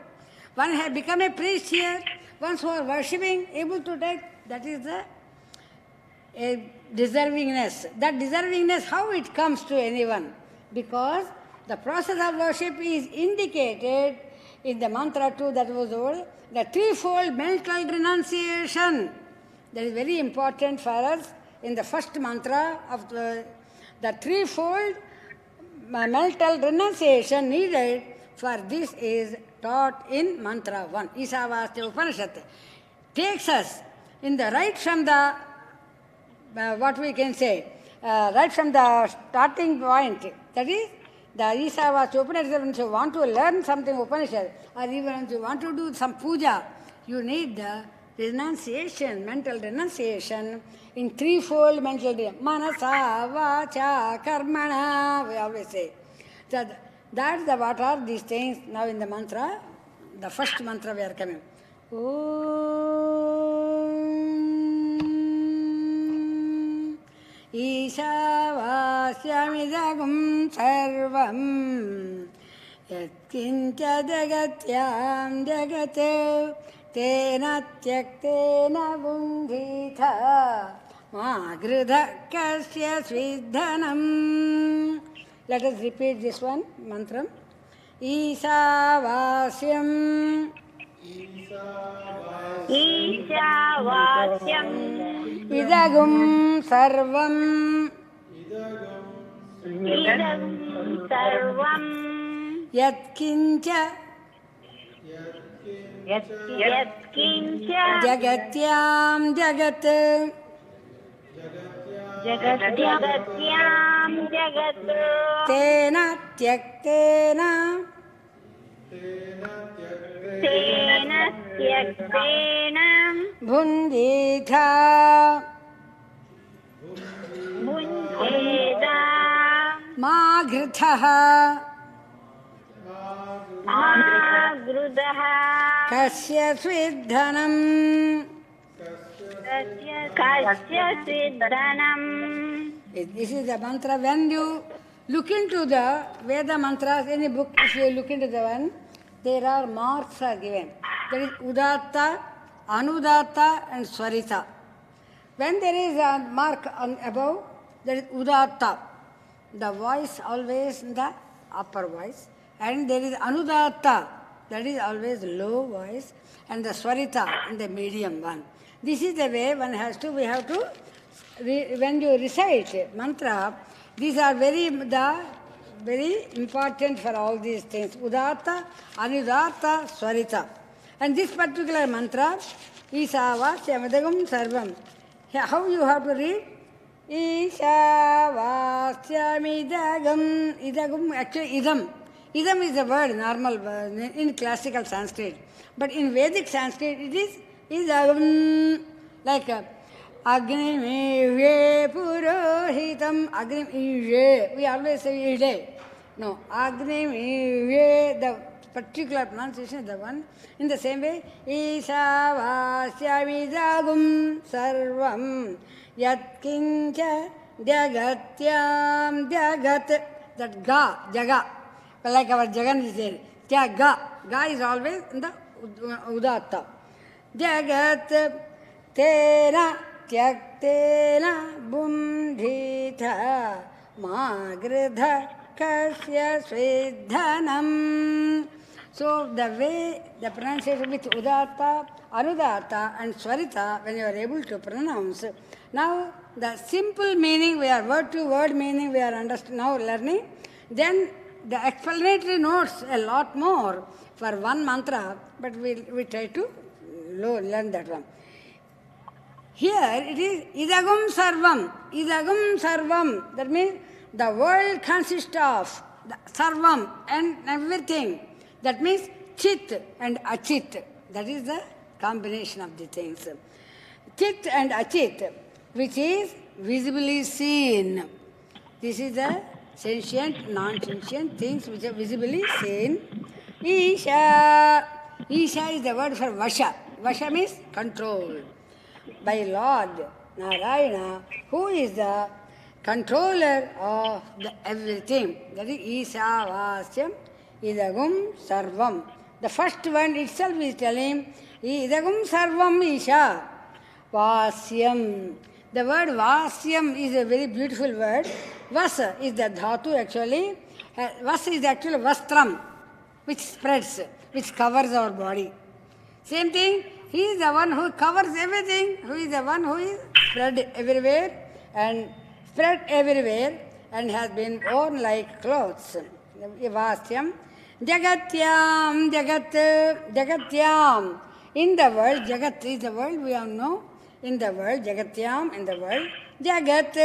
S1: One has become a priest here, ones who are worshipping, able to take, that is the deservingness. That deservingness, how it comes to anyone? Because the process of worship is indicated in the mantra 2, that was the threefold mental renunciation. That is very important for us in the first mantra of the threefold mental renunciation needed for this is taught in mantra 1. Isavasya Upanishad takes us in the right from the, what we can say, right from the starting point. That is, the Isavasya Upanishad, when you want to learn something Upanishad, or even when you want to do some puja, you need the renunciation, mental renunciation in threefold mental renunciation. Manasa, vacha, karmana, we always say. That's what are these things now in the mantra, the first mantra we are coming. Om Ishavasyamidagum sarvam yatkincha jagatyam jagate tena tyaktena bundhitha magridha kasya svidhanam. Let us repeat this one mantra. Isavasyam
S3: Ishavasyam
S1: idagum sarvam yatkincha jagatyam jagat tena tyaktena bundhitha magritha kasya svidhanam. This is the mantra. When you look into the Veda mantras, any book, if you look into the one, there are marks are given. There is Udatta, Anudatta and Swarita. When there is a mark above, there is Udatta, the voice always in the upper voice. And there is Anudatta, that is always low voice. And the Swarita in the medium one. This is the way one has to, we have to, when you recite mantra, these are very important for all these things. Udatta, Anudatta, Swarita. And this particular mantra, Isavasyamidagum sarvam. How you have to read? Isavasyamidagam. Idagam, actually idam. Idam is a word, normal, in classical Sanskrit. But in Vedic Sanskrit, it is idagam. Like Agnimivye Purohitam. Agnimivye. We always say ide. No, Agnimivye, the particular pronunciation is the one. In the same way, Isavasyamidagum sarvam yatkincha jagatyam jagat. That ga, jaga. Like our Jagan is there. Tyaga. Ga is always in the Udatta. Jagat tena tyaktena bundhitha magridha kasya svidhanam. So the way the pronunciation with Udatta, Anudatta and Swarita, when you are able to pronounce, now the simple meaning, we are word to word meaning, we are now learning. Then the explanatory notes a lot more for one mantra, but we try to learn that one. Here it is idagum sarvam. Idagum sarvam. That means the world consists of the sarvam and everything. That means chit and achit. That is the combination of the things. Chit and achit, which is visibly seen. This is the sentient, non-sentient things which are visibly seen. Isha. Isha is the word for Vasha. Vasha means control. By Lord Narayana, who is the controller of everything. That is Isavasyam Idagum Sarvam. The first one itself is telling Idagum Sarvam Isha Vasyam. The word Vasyam is a very beautiful word. Vasa is the dhatu actually. Vasa is actually Vastram, which spreads, which covers our body. Same thing, he is the one who covers everything, who is the one who is spread everywhere and has been worn like clothes. Vasyam. Jagatyam, Jagatyam. In the world, Jagat is the world, we all know. In the world, Jagatyam, in the world. Jagat,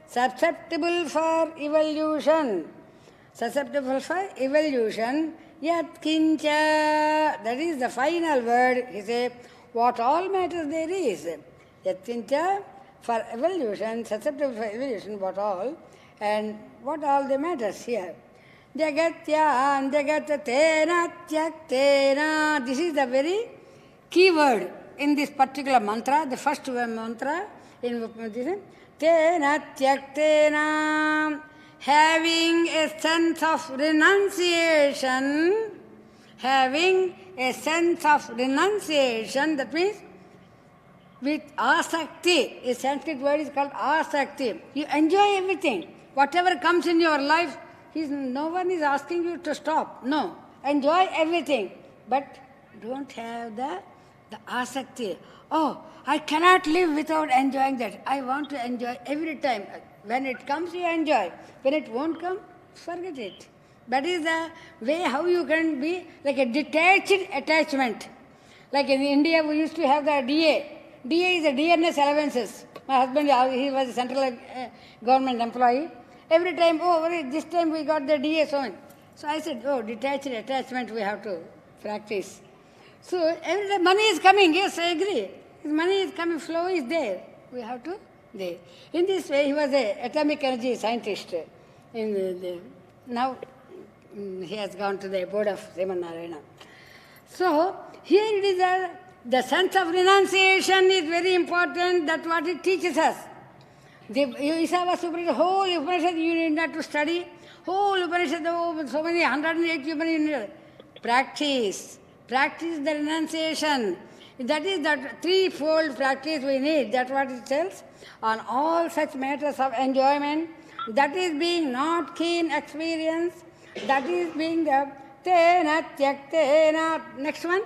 S1: susceptible for evolution. Susceptible for evolution. Yat kincha, that is the final word. He says, what all matters there is. Yat kincha, for evolution, susceptible for evolution, what all, and what all the matters here. Jagatyam, Jagatena, Tyaktena. This is the very key word in this particular mantra, the first mantra in Tena, Tyaktena. Having a sense of renunciation, that means with asakti, a Sanskrit word is called asakti. You enjoy everything. Whatever comes in your life, no one is asking you to stop. No, enjoy everything. But don't have the asakti. Oh, I cannot live without enjoying that. I want to enjoy every time. When it comes, you enjoy. When it won't come, forget it. That is the way how you can be like a detached attachment. Like in India, we used to have the DA. DA is the dearness allowances. My husband, he was a central government employee. Every time, this time we got the DA so. So I said, detached attachment we have to practice. So every time money is coming, yes, I agree. Money is coming, flow is there. We have to there. In this way, he was an atomic energy scientist. Now, he has gone to the abode of Ramanarayana. So, here it is the sense of renunciation is very important. That's what it teaches us. The Suprabhatam, whole Upanishad you need not to study. Whole Upanishad, so many 108 Upanishads. Practice the renunciation. That is that threefold practice we need. That's what it tells. On all such matters of enjoyment, that is being not keen experience, that is being the tena tyaktena. Next one,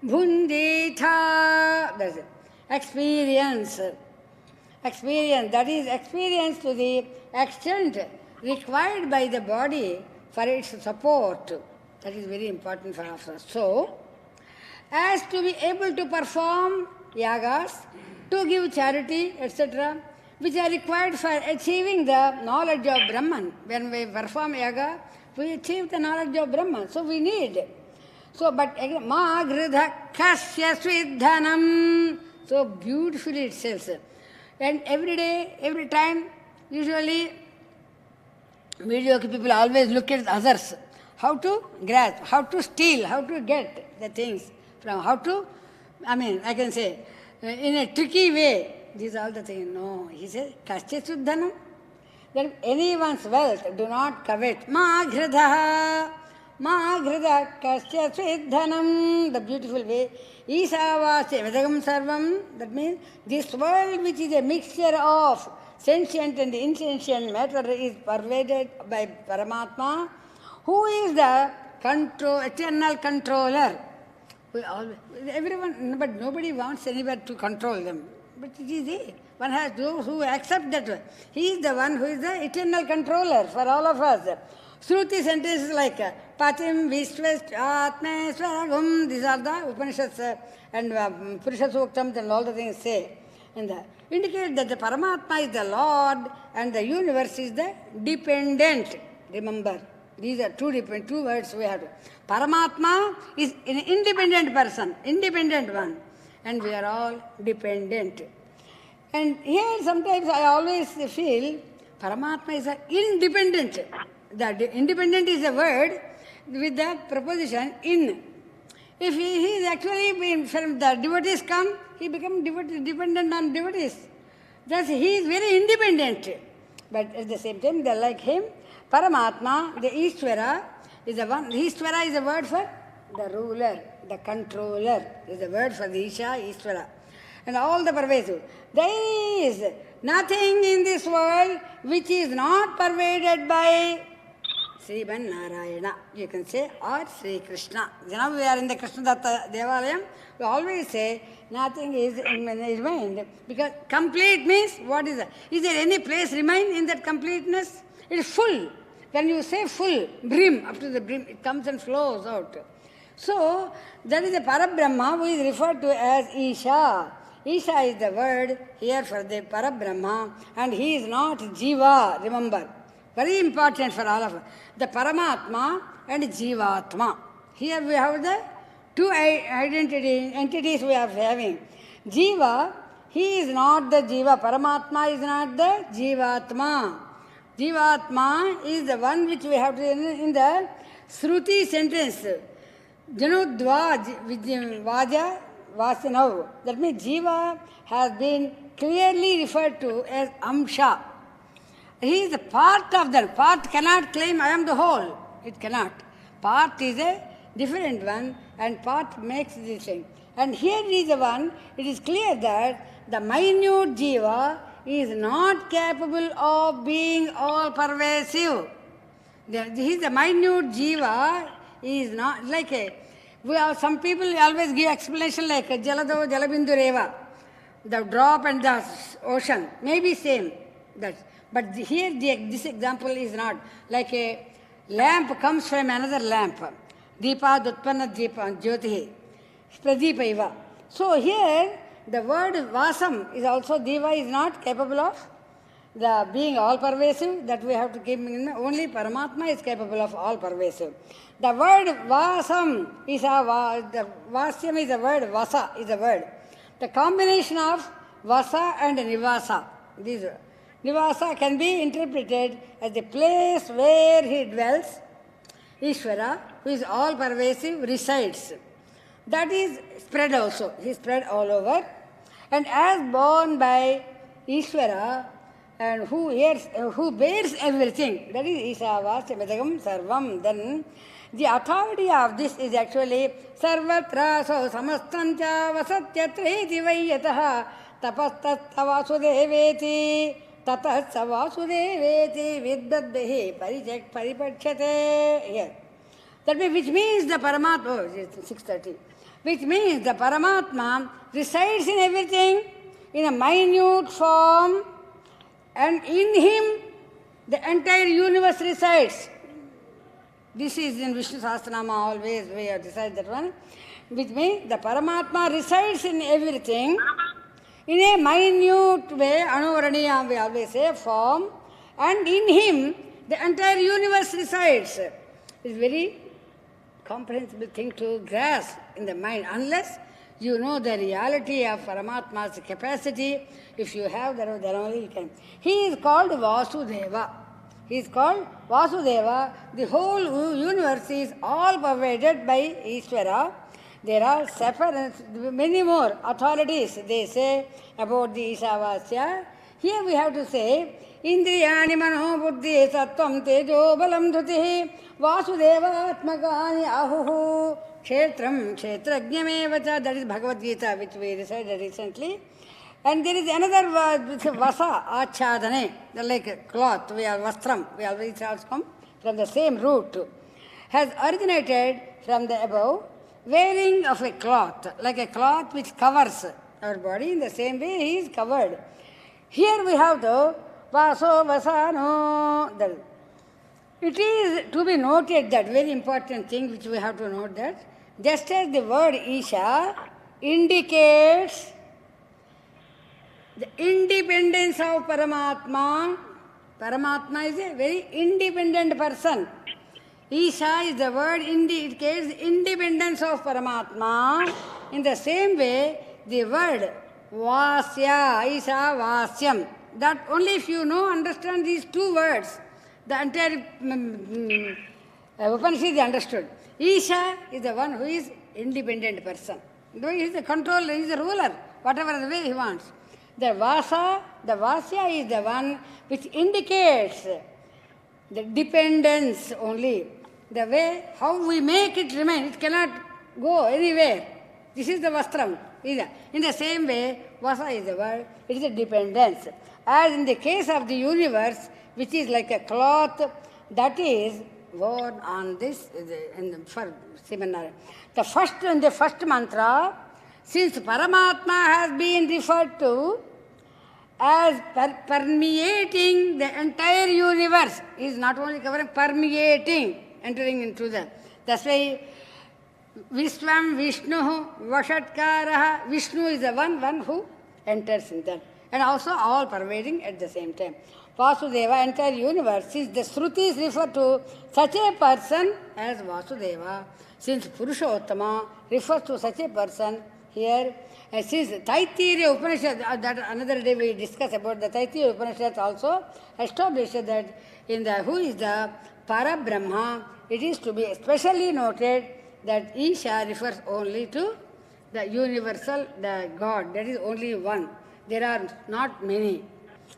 S1: bhunditha. That's it. Experience, that is experience to the extent required by the body for its support. That is very important for us. So, as to be able to perform yagas, to give charity, etc., which are required for achieving the knowledge of Brahman. When we perform yaga, we achieve the knowledge of Brahman. So we need. So, but ma gridha kasya svidhanam. So beautifully it says. And every day, every time, usually, mediocre people always look at others. How to grasp, how to steal, how to get the things. From how to, I can say, in a tricky way, these are all the things. No, he says, kasya suddhanam. That anyone's wealth, do not covet. Ma ghridha kasya suddhanam. The beautiful way. Isavasya vedagam sarvam. That means this world which is a mixture of sentient and insentient matter is pervaded by Paramatma, who is the eternal controller. Everyone, but nobody wants anywhere to control them. But it is he. One has those who accept that. He is the one who is the eternal controller for all of us. Shruti sentences like Patim Vishwasvatmeswaragum, these are the Upanishads and Purusha Suktams and all the things say. And indicate that the Paramatma is the Lord and the universe is the dependent. Remember, these are two words we have to. Paramatma is an independent person, independent one, and we are all dependent. And here sometimes I always feel Paramatma is independent. The independent is a word with the preposition in. If he is actually, from the devotees come, he becomes dependent on devotees. Thus he is very independent. But at the same time, they are like him. Paramatma, the Ishvara, is the one. Ishvara is a word for the ruler, the controller. Is a word for the Isha, Ishvara. And all the pervasive. There is nothing in this world which is not pervaded by Sriman Narayana, you can say, or Sri Krishna. Now we are in the Krishna Datta Devalayam, we always say nothing is in his mind. Because complete means, what is that? Is there any place remain in that completeness? It is full. When you say full, brim, up to the brim, it comes and flows out. So, that is the Parabrahma who is referred to as Isha. Isha is the word here for the Parabrahma, and he is not Jiva, remember. Very important for all of us. The Paramatma and Jivatma. Here we have the two entities we are having. Jiva, he is not the Jiva. Paramatma is not the Jivatma. Jivatma is the one which we have to in the Shruti sentence. Janudva Vaja Vasinav. That means Jiva has been clearly referred to as Amsha. He is a part of that. Part cannot claim I am the whole. It cannot. Part is a different one and part makes this thing. And here is the one, it is clear that the minute Jiva is not capable of being all pervasive. This is the minute Jiva is not like a, we have some people always give explanation like Jalado Jalabindu Reva, the drop and the ocean, maybe same. But here this example is not like a lamp comes from another lamp. Deepa Dutpanna Deepa Jyotihi. Pradeepa Iva. So here the word Vasam is also Deva is not capable of the being all pervasive, that we have to keep in mind. Only Paramatma is capable of all pervasive. The word Vasam is the Vasyam is a word, Vasa is a word. The combination of Vasa and Nivasa. These Nivasa can be interpreted as the place where he dwells. Ishvara, who is all pervasive, resides. That is spread also. He is spread all over. And as born by Ishvara, and who bears everything, that is Ishavasya Medagam Sarvam, then the authority of this is actually Sarvatra so Samastancha Vasatyatreiti Vayataha Tapastatta Vasudeveti Tatat Savasudeveti Viddadbehi Paripachate. Here. That means, which means the Paramatma, oh, it's 6:30, which means the Paramatma resides in everything in a minute form, and in him the entire universe resides. This is in Vishnusahasranama always, we have decided that one. Which means the Paramatma resides in everything in a minute way, Anuvaraniya we always say, form, and in him the entire universe resides. It's very comprehensible thing to grasp in the mind, unless you know the reality of Paramatma's capacity. If you have that, then only you can. He is called Vasudeva. He is called Vasudeva. The whole universe is all pervaded by Ishvara. There are separate, many more authorities they say about the Ishavasya. Here we have to say, Indriyani mano buddhi sattvam tejo balam dhutihi Vasudeva atmakani ahuhu kshetram kshetrajnamevacha. That is Bhagavad Gita, which we recited recently. And there is another vasa, achadane, like a cloth, we are vastram, we always also come from the same root. has originated from the above wearing of a cloth, like a cloth which covers our body. In the same way, he is covered. Here we have the Vaso Vasano. It is to be noted that very important thing which we have to note that just as the word Isha indicates the independence of Paramatma, Paramatma is a very independent person. Isha is the word indicates independence of Paramatma. In the same way, the word Vasya, Isha Vasyam, that only if you know, understand these two words, the entire Upanishad is understood. Isha is the one who is independent person. He is the controller, he is the ruler, whatever the way he wants. The Vasya is the one which indicates the dependence only. The way, how we make it remain, it cannot go anywhere. This is the Vastram. In the same way, Vasa is the word, it is a dependence. As in the case of the universe, which is like a cloth that is worn on this for Simanara. In the first mantra, since Paramatma has been referred to as permeating the entire universe, is not only covering, permeating, entering into the. That's why Vishwam Vishnu Vashatkaraha. Vishnu is the one who enters in that. And also all pervading at the same time. Vasudeva, entire universe, since the Shrutis refer to such a person as Vasudeva, since Purushottama refers to such a person here, and since Taittiriya Upanishad, that another day we discuss about the Taittiriya Upanishad also established that in the who is the Parabrahma, it is to be especially noted that Isha refers only to the universal, the God, that is only one. There are not many.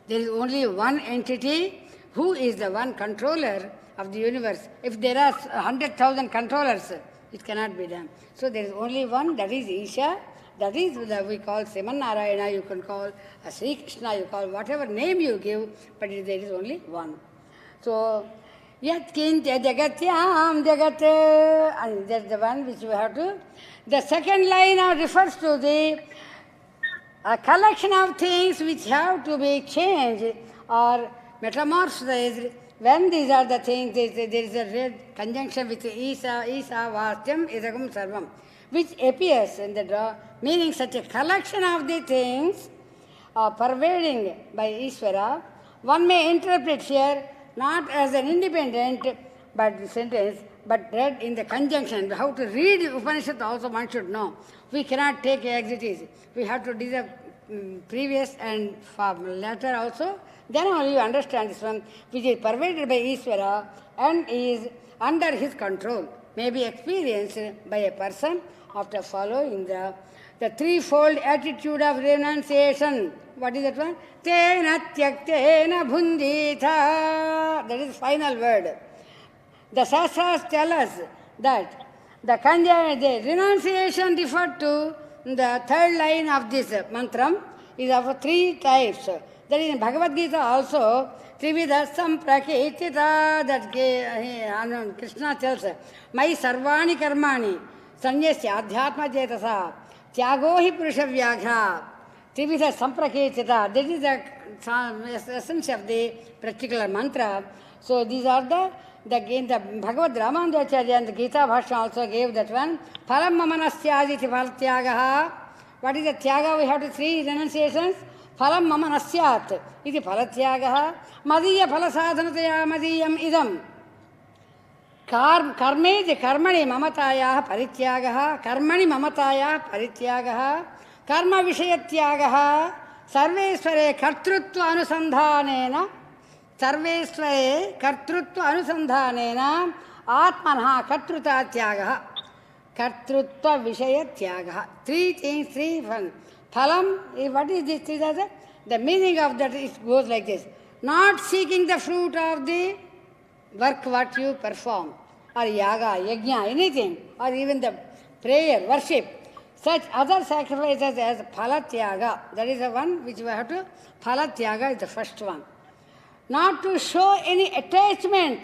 S1: There is only one entity who is the one controller of the universe. If there are 100,000 controllers, it cannot be done. So there is only one, that is Isha. That is what we call Srimanarayana, you can call Sri Krishna, you call whatever name you give, but there is only one. So, Yat Kintya Jagatyam Jagat, and that's the one which we have to. The second line now refers to the a collection of things which have to be changed or metamorphosed. When these are the things, there is a red conjunction with Isa, Vastyam, Idagam, Sarvam, which appears in the draw, meaning such a collection of the things pervading by Ishvara. One may interpret here not as an independent sentence, but read in the conjunction. How to read Upanishad also one should know. We cannot take as it is. We have to do the previous and later also. Then only you understand this one, which is pervaded by Ishvara and is under his control, may be experienced by a person after following the threefold attitude of renunciation. What is that one? Tena tyaktena bhunditha. That is the final word. The Shastras tell us that the renunciation referred to the third line of this mantram is of three types. That is in Bhagavad Gita also, Trividha Sampraketita, that Krishna tells, Mai Sarvani Karmani, Sanyasya Adhyatma Jetasa, Tyago hi Purusha Vyaghra, Trividha Sampraketita. That is the essence of the particular mantra. So these are the Bhagavad Ramanujacharya and the Gita Bhashya also gave that one. Phalam mamanasyaji phalatyaga. What is the tyaga? We have to three renunciations. Phalam mamanasyat iti phalatyaga. Madhiya phalasadhanataya madhiyam idam. Karmeti karmani mamataya parityaga. Karmani mamataya parityaga. Karma vishayatyaga. Sarvesvare kartrutva anusandhanena. Sarvesvare kartrutva anusandhanena atmanha kartruta tyagaha. Kartrutva vishaya tyagaha. Three things, three fun. Phalam, what is this? The meaning of that it goes like this. Not seeking the fruit of the work what you perform, or yaga, yajna, anything, or even the prayer, worship. Such other sacrifices as phalatyaga. That is the one which we have to. Phalatyaga is the first one. Not to show any attachment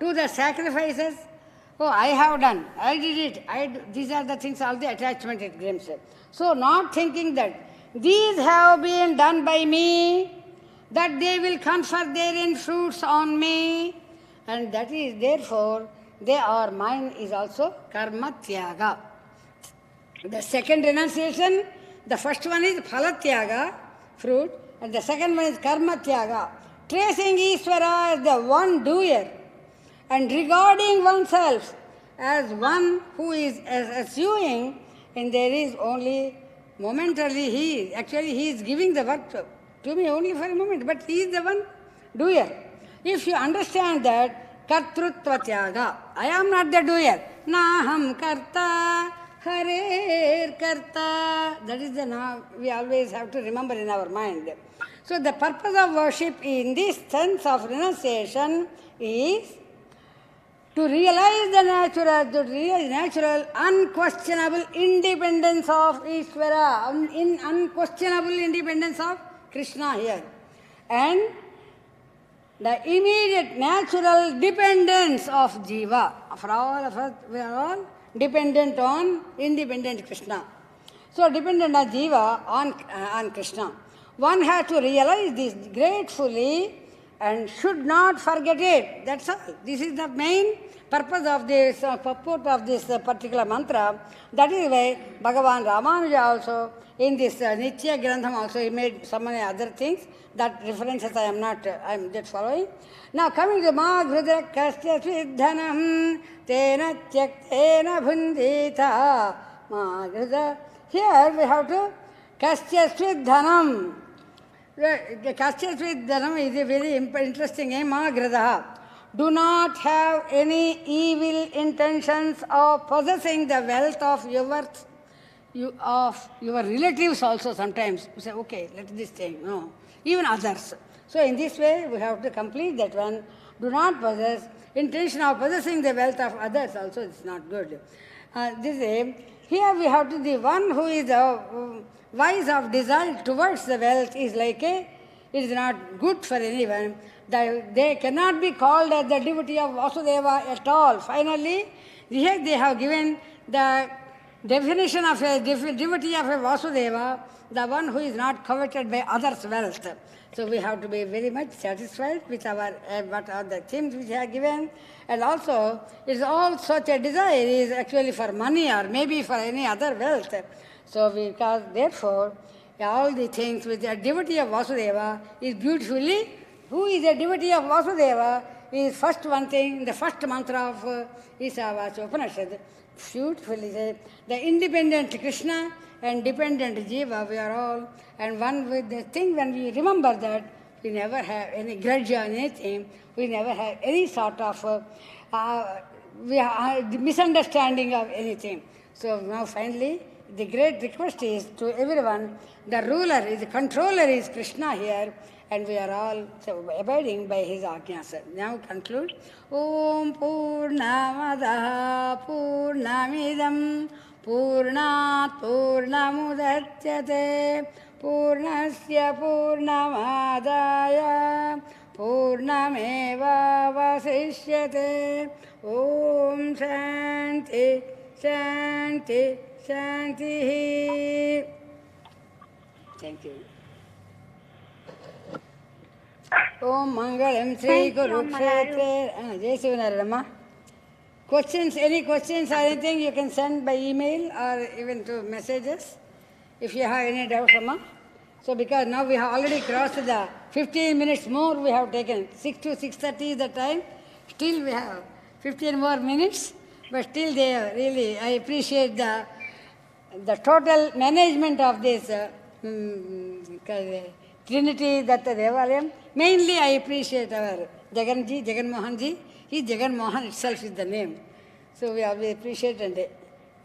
S1: to the sacrifices Oh, I have done, I did it, these are the things, all the attachment it brings. So not thinking that these have been done by me, that they will confer therein fruits on me, and that is therefore they are mine is also karma tyaga. The second renunciation, the first one is phala tyaga, fruit, and the second one is karma tyaga, tracing Ishvara as the one doer and regarding oneself as one who is assuming, and there is only momentarily he is giving the work to me only for a moment, but he is the one doer. If you understand that, kartrutva tyaga, I am not the doer, naham karta, harer karta, that is the now we always have to remember in our mind. So the purpose of worship in this sense of renunciation is to realize the natural, unquestionable independence of Ishvara, unquestionable independence of Krishna here. And the immediate natural dependence of Jiva. For all of us, we are all dependent on independent Krishna. So dependent on Jiva, on Krishna. One has to realize this gratefully and should not forget it. That's all. This is the main purpose of this, purport of this particular mantra. That is why Bhagavan Ramanuja also, in this Nitya Grantham also, he made so many other things. That references I am just following. Now coming to Ma Grudra Kastya Svidhanam Tena Tyaktena Bhundita Ma Grudra. Here we have to Kastya Svidhanam. Kastya Svidhanam is a very interesting name, Ma Gradaha. Do not have any evil intentions of possessing the wealth of your relatives also sometimes. You say, okay, let this thing. No. Even others. So in this way, we have to complete that one. Do not possess. Intention of possessing the wealth of others also is not good. Here we have to, the one who is wise of desire towards the wealth is like it is not good for anyone. They cannot be called as the devotee of Vasudeva at all. Finally, here they have given the definition of a devotee of a Vasudeva, the one who is not coveted by others' wealth. So we have to be very much satisfied with our what are the themes which are given. And also, it's all such a desire is actually for money or maybe for any other wealth. So because therefore, all the things with a devotee of Vasudeva is beautifully, who is a devotee of Vasudeva is first one thing, the first mantra of Isavasya Upanishad. Beautifully said, the independent Krishna and dependent Jiva, we are all, and one with the thing when we remember that, we never have any grudge on anything, we never have any sort of misunderstanding of anything. So now finally, the great request is to everyone, the ruler, the controller is Krishna here, and we are all abiding by his ajnas. Now conclude. Om Purnamadaha Purnamidam Purnat Purnamudachyate Purnasya Purnamadaya Purnameva Vasishyate. Om Shanti Shanti Shanti. Thank you. Om Mangalam Sri Guru Kshetra. Jai Sivanarama. Questions, any questions or anything you can send by email or even to messages if you have any doubts, Amma. So because now we have already crossed the 15 minutes more we have taken. 6 to 6:30 is the time. Still we have 15 more minutes. But still they really, I appreciate the total management of this Trinity Datta Devalayam. Mainly I appreciate our Jaganji, Jagan Mohanji. Jagan Mohan itself is the name. So we appreciate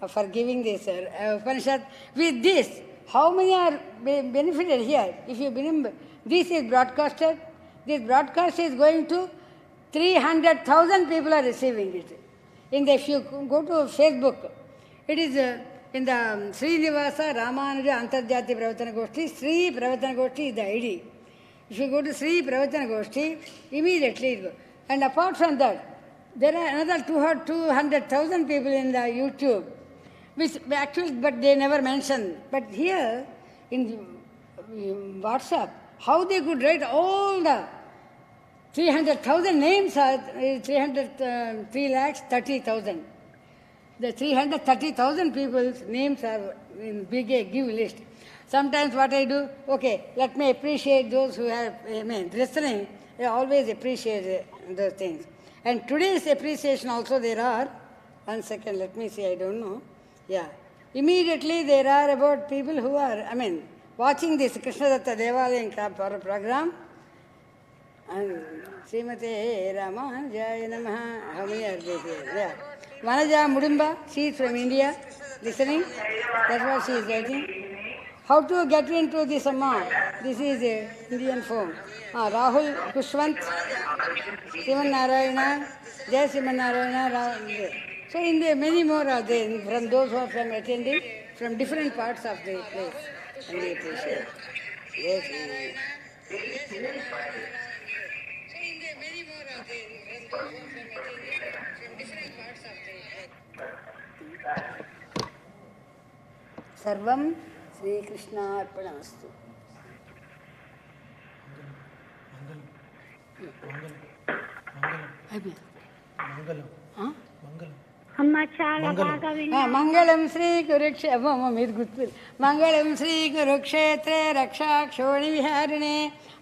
S1: for giving this Upanishad. With this, how many are benefited here? If you remember, this is broadcasted. This broadcast is going to 300,000 people are receiving it. If you go to Facebook, it is in the Srinivasa Ramanuja Antarjati Pravachana Goshthi, Sri Pravachana Goshthi is the ID. If you go to Sri Pravachana Goshthi, immediately it goes. And apart from that, There are another 200,000 people in the YouTube, which actually, but they never mention. But here in WhatsApp, how they could write all the 300,000 names are 3,30,000. The 330,000 people's names are in big give list. Sometimes what I do, okay, let me appreciate those who have, listening. I always appreciate those things. And today's appreciation also there are, 1 second, let me see, I don't know. Yeah. Immediately there are about people who are, watching this Krishnadatta Devalayam program. And Srimate Ramanuja Namaha, how many are they here? Yeah. Vanaja Mudimba, she is from India, listening. That's what she is writing. How to get into this Amma? This is a Indian form. Rahul Kushwant, Sivan Narayana, Jai Sivan Narayana. So in there, many more are there from those who are from attending from different parts of the place. And we appreciate. Yes. So in there, many more are there from those who are from attending from different parts of the place. Sarvam Sri Krishna Arpanamastu. మంగళం శ్రీ మంగళం శ్రీ కురుక్షేత్రే రక్షాక్షోణి విహారిణే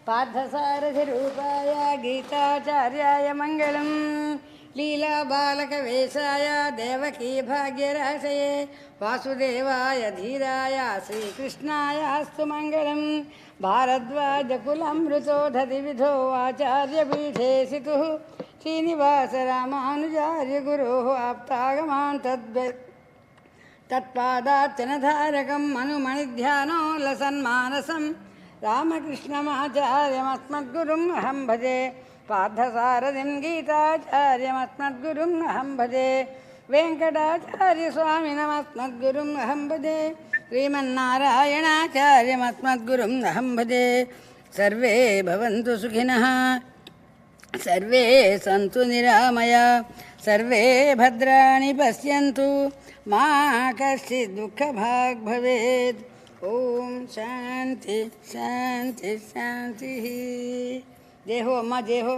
S1: పార్థసారథి రూపాయ గీతాచార్యాయ మంగళం లీలా బాలక వేషాయ దేవకీ భాగ్యరాశయే వాసుదేవాయ ధీరాయ శ్రీకృష్ణాయ అస్తు మంగళం భారద్వాజకులమృతో దధి విధో ఆచార్యపీఠే సితుః శ్రీనివాస రామానుజార్య గురోః ఆప్తాగమాన్ తత్పాదార్చనధారకం మనుమణిధ్యానోల్లసన్మానసం రామకృష్ణమాచార్యమస్మద్గురుం అహం భజే పార్థసారథిం గీతాచార్యమస్మద్గురుం అహం భజే వెంకటాచార్యస్వామినమస్మద్గురుం అహం భజే శ్రీమన్నారాయణాచార్యమస్మద్గురుం అహం భజే సర్వే భవంతు సుఖినః సర్వే సంతు నిరామయా సర్వే భద్రాణి పశ్యంతు మా కశ్చిద్ దుఃఖభాగ్ భవేత్. ఓం శాంతి శాంతి శాంతి. జై హో అమ్మ, జై హో.